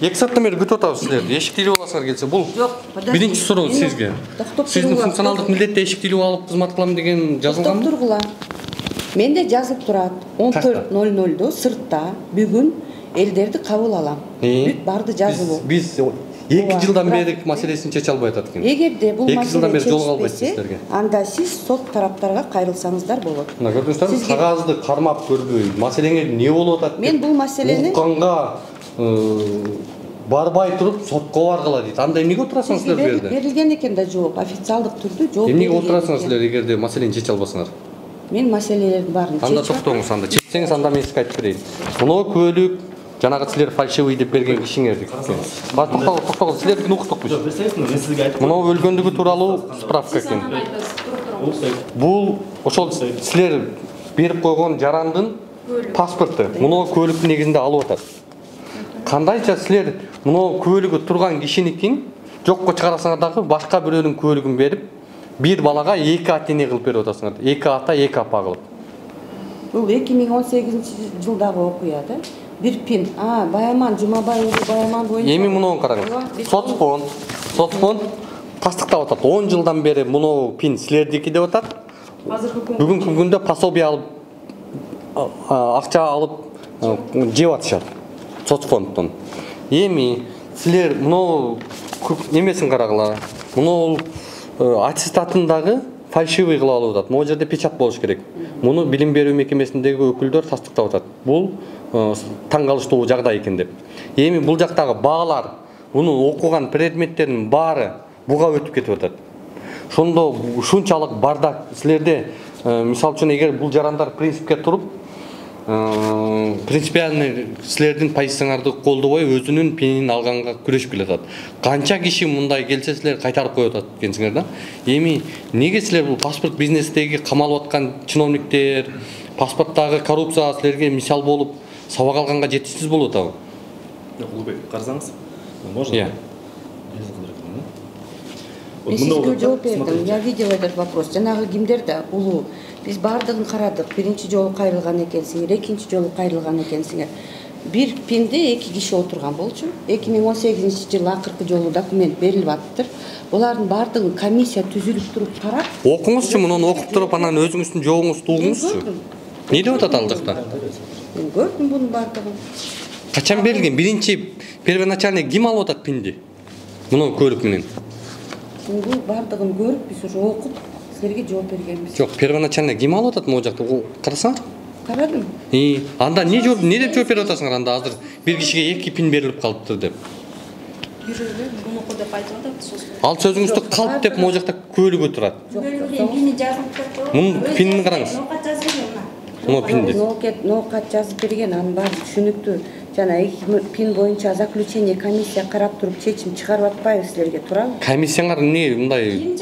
[SPEAKER 1] 2 сааттан бери күтүп атабыз силерди. Эшикти илип аласыңар келсе. Бул биринчи суроо сизге. Сиздин функционалдык милдетте эшикти илип алып кызмат кылам деген жазылганбы?
[SPEAKER 3] Тургула. Менде жазып турат 14:00 сыртта бүгүн элдерди кабыл алам. Бүт барды жазылуу.
[SPEAKER 1] Биз 2 жылдан бери маселесин чече албай атат экен.
[SPEAKER 3] Эгерде бул маселе
[SPEAKER 1] жолго албайт силерге.
[SPEAKER 3] Анда сиз сот тараптарга кайрылсаңыздар болот.
[SPEAKER 1] Мына көрдүңүздөрбү? Кагазды кармап көрбөй, маселеңе эмне болуп атат?
[SPEAKER 3] Мен бул маселени
[SPEAKER 1] укканга барбай туруп сотко баргыла дейт. Анда эмнеге отурасыңар силер бу жерде?
[SPEAKER 3] Берилген экен да жооп, официалдык түрдө жооп.
[SPEAKER 1] Эмнеге отурасыңар силер эгерде маселени чече албасаңар?
[SPEAKER 3] Мен маселелердин баарын чечип.
[SPEAKER 1] Анда токтоңуз, анда чечсеңиз анда мен сизге айтып берейин. Мына күбөлүк жанагы силер фальшивый деп берген кишиңерди. Токтогуз, силердикин уктук биз. Мына өлгөндүгү тууралуу справка экен. Бул ошол силер берип койгон жарандын паспорту. Мына көлүктүн негизинде алып атат. Кандайча силер мына көлүгү турган кишиникин жокко чыгарасыңар дагы башка бирөөнүн көлүгүн берип, бир балага 2 ата-эне кылып берип атасыңар. 2 ата, 2 апа кылып. Бул
[SPEAKER 3] 2018-жылдагы окуя да. Бир пин. Баяман, Жумабай Баяман боюнча.
[SPEAKER 1] Эми муну караңыз. Соцфонд тастыктап атат. 10 жылдан бери муну пин силердики деп атат. Бүгүнкү күндө пособие алып, акча алып жеп атышат. Соцфонддон. Эми силер муну немесин карагыла. Муну аттестатындагы фальшивый кылып алып атат. Могу жерде печат болуш керек. Муну билим берүү мекемесиндеги өкүлдөр тастыктап атат. Бул таң калыштуу жагдай экен деп. Эми бул жактагы баалар, муну окуган предметтердин баары буга өтүп кетип атат. Шондо ушунчалык бардак силерде, мисалы үчүн эгер бул жарандар принципке туруп, принципиальный силердин позицияларды колдобой өзүнүн пинин алганга күрөшүп келатат. Канча киши мындай келсе силер кайтарып коюп атат экенсиңер да. Эми неге силер бул паспорт бизнестеги камалып аткан чиновниктер, паспорттагы коррупция силерге мисал болуп сабак алганга жетишсиз болуп атабы?
[SPEAKER 16] Улубек, карасаңыз, можно?
[SPEAKER 3] Мен сизге жооп бердим. Я видела этот вопрос. Жанагы кимдерде улуу. Биз бардыгын карадык. Биринчи жолу кайрылган экенсиңер, экинчи жолу кайрылган экенсиңер. Бир пинде 2 киши отурган болчу. 2018-жылы акыркы жолу документ берилип аттыр. Булардын бардыгын комиссия түзүлүп туруп карап.
[SPEAKER 1] Окуңузчу, муну окуп туруп анан өзүңүздүн жоогуңузду угуңузчу. Не деп атат ал жакта?
[SPEAKER 3] Мен көрдүм буну бардыгын.
[SPEAKER 1] Качан берилген? Биринчи первоначальный ким алып атат пинди? Муну көлүк менен.
[SPEAKER 3] Бул бардыгын көрүп, биз уже окуп, силерге жооп бергенбиз.
[SPEAKER 1] Жок, первоначально ким алып атат могу жакта? Карасаңар?
[SPEAKER 3] Карадым.
[SPEAKER 1] Анда не деп жооп берип атасыңар анда азыр бир кишиге 2 пин берилип калыптыр деп.
[SPEAKER 6] Бирөөлөр мунуку деп айтып атат сосын.
[SPEAKER 1] Ал сөзүңүздү калп деп могу жакта көлүгү турат.
[SPEAKER 4] Пини жазып турат.
[SPEAKER 1] Мунун пинин караңыз.
[SPEAKER 4] Нокат жазып берген.
[SPEAKER 1] Муну пинди.
[SPEAKER 3] Нокат жазып берген, анын баары түшүнүктүү. Жана пин боюнча заключение комиссия карап туруп чечим чыгарып атпайбы силерге, туурабы?
[SPEAKER 1] Комиссияңар эмне мындай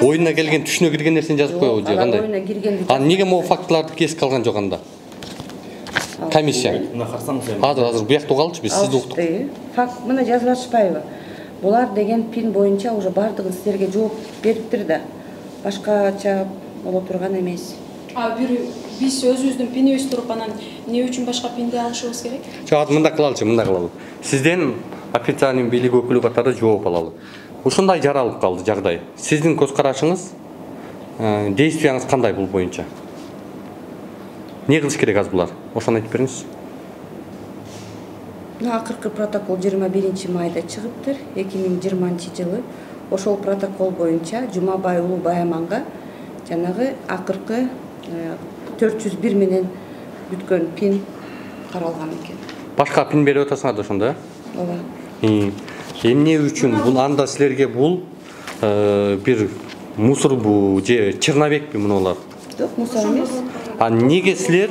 [SPEAKER 1] оюна келген, түшүнө кирген нерсени жазып коебу же кандай?
[SPEAKER 3] Оюна киргенди.
[SPEAKER 1] Неге могу фактыларды кесип калган жок анда? Комиссия.
[SPEAKER 16] Мына карасаңыз эми.
[SPEAKER 1] Азыр буякта угалчы, биз сизди уктук.
[SPEAKER 3] Факт мына жазып атышпайбы? Булар деген пин боюнча уже бардыгын силерге жооп бериптир да. Башкача боло турган эмес.
[SPEAKER 6] Биз өзүбүздүн пинибиз туруп анан эмне үчүн башка пинди алышыбыз керек?
[SPEAKER 1] Жок, мындай кылалы. Сизден официальный бийлик өкүлү катары жооп алалы. Ушундай жаралып калды жагдай. Сиздин көз карашыңыз, действияңыз кандай бул боюнча? Не кылыш керек азыр булар? Ошону айтып бериңиз.
[SPEAKER 3] Акыркы протокол 21 майда чыгыптыр, 2020-жылы. Ошол протокол боюнча Жумабай Улуу Баяманга жанагы акыркы 401 менен бүткөн пин каралган экен.
[SPEAKER 1] Башка пин берип атасыңар да ошондо,
[SPEAKER 3] Ооба.
[SPEAKER 1] Эмне үчүн бул анда силерге бул бир мусорбу же черновекпи мунулар?
[SPEAKER 3] Жок, мусор эмес.
[SPEAKER 1] Неге силер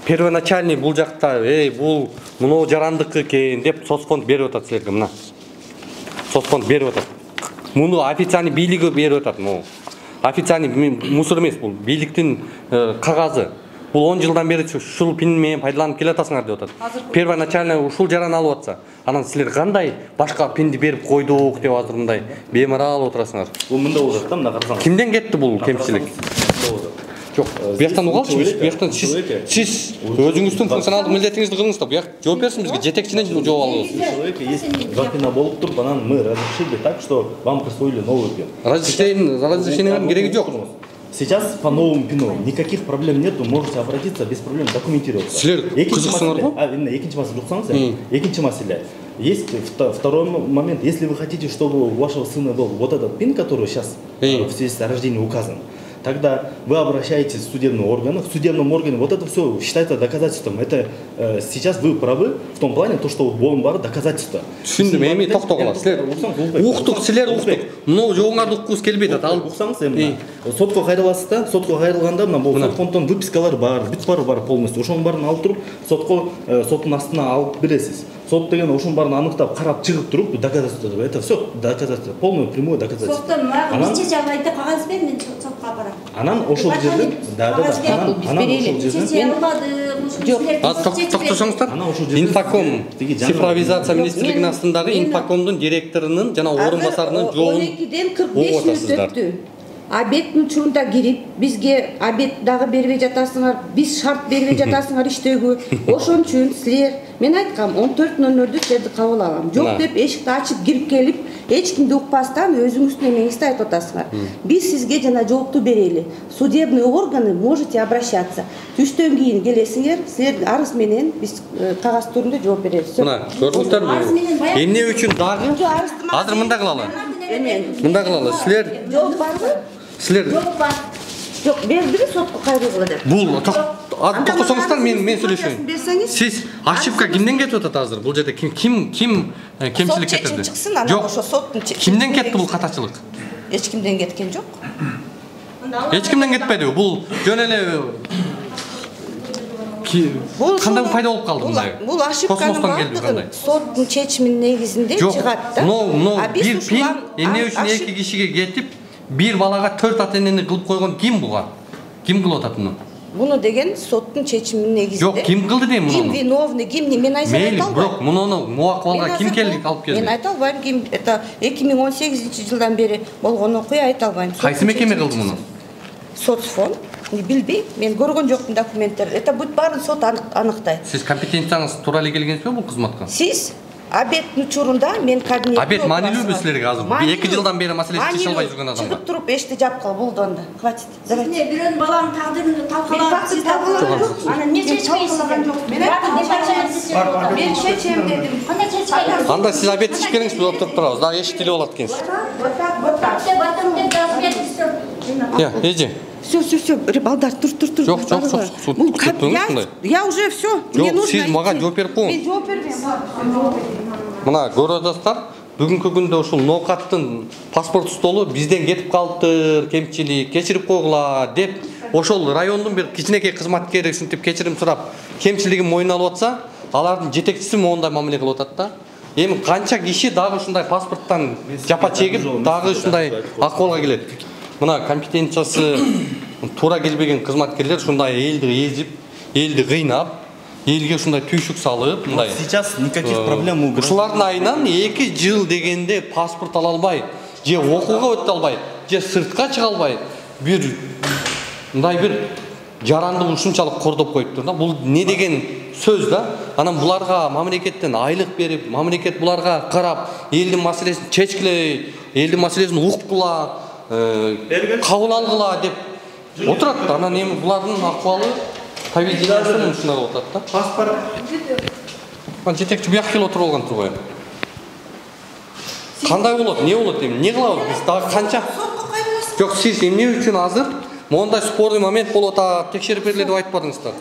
[SPEAKER 1] первоначальный бул жакта, бул муну жарандык экен деп соцфонд берип атат силерге мына. Соцфонд берип атат. Муну официальный бийлиги берип атат муну. официальный мусор емес, бұл бийликтин кагазы. Бұл 10 жылдан бері ушул пин менен пайдаланып келе атасыңар деп атат. Первоначально ушул жараны алып атса, анан силер кандай башка пинди берип койдук деп азыр мындай беймарал отурасыңар.
[SPEAKER 16] Бул мында болот да, мына карасаңыз.
[SPEAKER 1] Кимден кетти бул кемчилик? Жоқ, бияқтан угалчы, бияқтан сиз өзүңүздүн функционалдык милдетиңизди кылыңыз да, бияк жооп берсин бизге, жетекчинен жооп алыңыз.
[SPEAKER 16] У человека есть два пина болуп туруп, анан мы разрешили так, что вам присвоили новый пин.
[SPEAKER 1] Разрешениенин кереги жок.
[SPEAKER 16] Сейчас по новому пину никаких проблем нету, можете обратиться без проблем, документироваться.
[SPEAKER 1] Силер кызыксыңарбы?
[SPEAKER 16] Экинчи маселе жуксаңыз, экинчи маселе. Есть второй момент, если вы хотите, чтобы у вашего сына был вот этот пин, который сейчас в свидетельстве о рождении указан, тогда вы обращаетесь в судебный орган. В судебном органе вот это все считается доказательством. Это сейчас вы правы в том плане, то, что он бар доказательство.
[SPEAKER 1] Түшүндүм, эми токтогула. Силер уктук, силер уктук. Мына жоңарды уккубуз келбейт ат.
[SPEAKER 16] Уксаңыз эми сотко кайрыласыз да, сотко кайрылганда мына бул фонддон выпискалар бар, бүт бар полностью. Ошонун баарын алып туруп, сотко соттун астына алып бересиз. Сот деген ошонун баарын аныктап, карап чыгып туруп, доказательство. Это все доказательство, полное прямое доказательство.
[SPEAKER 4] Соттон мага бир чече албайт деп кагаз берин, мен сотко апарам.
[SPEAKER 16] Анан ошол жерден, анан ошол жерден
[SPEAKER 1] токтосоңуздар. Инфоком цифровизация министрлигинин астындагы Инфокомдун директорунун жана орун басарынын жообун
[SPEAKER 3] 12-ден 45 мүнөт өттү. Обедтин учурунда кирип, бизге обед дагы бербей жатасыңар, биз шарт бербей жатасыңар иштөөгө. Ошон үчүн силер, мен айткам 14:00-дө силерди кабыл алам. Жок деп эшикти ачып кирип келип, эч кимди укпастан өзүңүздүн эмеңизди айтып атасыңар. Биз сизге жана жоопту берели. Судебный органы можете обращаться. Түштөн кийин келесиңер, силер арыз менен биз кагаз түрүндө жооп беребиз.
[SPEAKER 1] Мына көрдүңүздөрбү? Эмне үчүн дагы? Азыр мындай кылалы. Мындай кылалы. Силер
[SPEAKER 3] жооп барбы?
[SPEAKER 1] Силер
[SPEAKER 3] Жок, бердиби сотко кайрылгыла деп.
[SPEAKER 1] Бул токтосоңуздар, мен сүйлөшөйүн. Сиз ошибка кимден кетип атат азыр? Бул жерде ким кемчилик кетирди?
[SPEAKER 3] Жок, ошо соттун
[SPEAKER 1] кимден кетти бул катачылык?
[SPEAKER 3] Эч кимден кеткен жок.
[SPEAKER 1] Эч кимден кетпеди. Бул жөн эле кандай пайда болуп калды мындай?
[SPEAKER 3] Бул ошибканын бардыгы соттун чечиминин негизинде чыгат да.
[SPEAKER 1] Но бир пин эмне үчүн эки кишиге кетип, бир балага 4 ата-энени кылып койгон ким буга? Ким кылып атат муну?
[SPEAKER 3] Муну деген соттун чечиминин негизинде.
[SPEAKER 1] Жок, ким кылды дейм муну?
[SPEAKER 3] Ким виновный, ким не, мен айта албайм.
[SPEAKER 1] Мейли, бирок муну муакыбалга ким келип алып келди?
[SPEAKER 3] Мен айта албайм, ким это 2018-жылдан бери болгон окуя айта албайм.
[SPEAKER 1] Кайсы мекеме кылды муну?
[SPEAKER 3] Соцфонд. Билбейм, мен көргөн жокмун документтер. Это бүт баарын сот аныктайт.
[SPEAKER 1] Сиз компетенцияңыз туура эле келгенсизби бул кызматка?
[SPEAKER 3] Сиз обедтин учурунда мен кабинетте
[SPEAKER 1] обед маанилүүбү силерге азыр? 2 жылдан бери маселени чече албай жүргөн адамга.
[SPEAKER 3] Чыгып туруп эшикти жапкыла болдонда. Хватит.
[SPEAKER 4] Не, бирөөнүн баланын тагдырын талкалап, сиз талкалап. Анан эмне чечпейсиз?
[SPEAKER 3] Мен чечем дедим.
[SPEAKER 4] Кандай чечпейсиз?
[SPEAKER 1] Анда сиз обед ичип келиңиз, биз отуруп турабыз. Дагы эшик тилеп алат экенсиз.
[SPEAKER 3] Вот так.
[SPEAKER 1] Я, иди.
[SPEAKER 3] Все, балдар, тур.
[SPEAKER 1] Жок,
[SPEAKER 3] я уже все. Мне нужно.
[SPEAKER 1] Сиз мага жооп берип коюңуз.
[SPEAKER 3] Мен жооп бербейм.
[SPEAKER 1] Мына көрүп атасыздар, бүгүнкү күндө ушул ноокаттын паспорт столу бизден кетип калыптыр, кемчилик, кечирип койгула деп, ошол райондун бир кичинекей кызматкери ушинтип кечирим сурап, кемчилигин мойнуна алып атса, алардын жетекчиси моундай мамиле кылып атат да. Эми канча киши дагы ушундай паспорттан жапа чегип, дагы ушундай акыбалга келет. Мына компетенциясы туура келбеген кызматкерлер ушундай элди эзип, элди кыйнап, элге ушундай түйшүк салып, мындай.
[SPEAKER 16] Сейчас никаких проблем у
[SPEAKER 1] ушулардын айынан 2 жыл дегенде паспорт ала албай, же окууга өтө албай, же сыртка чыга албай, мындай бир жаранды ушунчалык кордоп коюптур да. Бул не деген сөз да? Анан буларга мамлекеттен айлык берип, мамлекет буларга карап, элдин маселесин чечкилей, элдин маселесин уккула, кабыл алгыла деп отурат. Анан эми булардын акыбалы поведениясы ушундай болуп атат да.
[SPEAKER 13] Паспорт.
[SPEAKER 1] Жетекчи буяк келип отуруп алган турбайбы? Кандай болот? Не болот эми? Не кылабыз биз? Дагы канча? Жок, сиз эмне үчүн азыр мондай спорный момент болуп атат, текшерип бергиле деп айтпадыңыздар?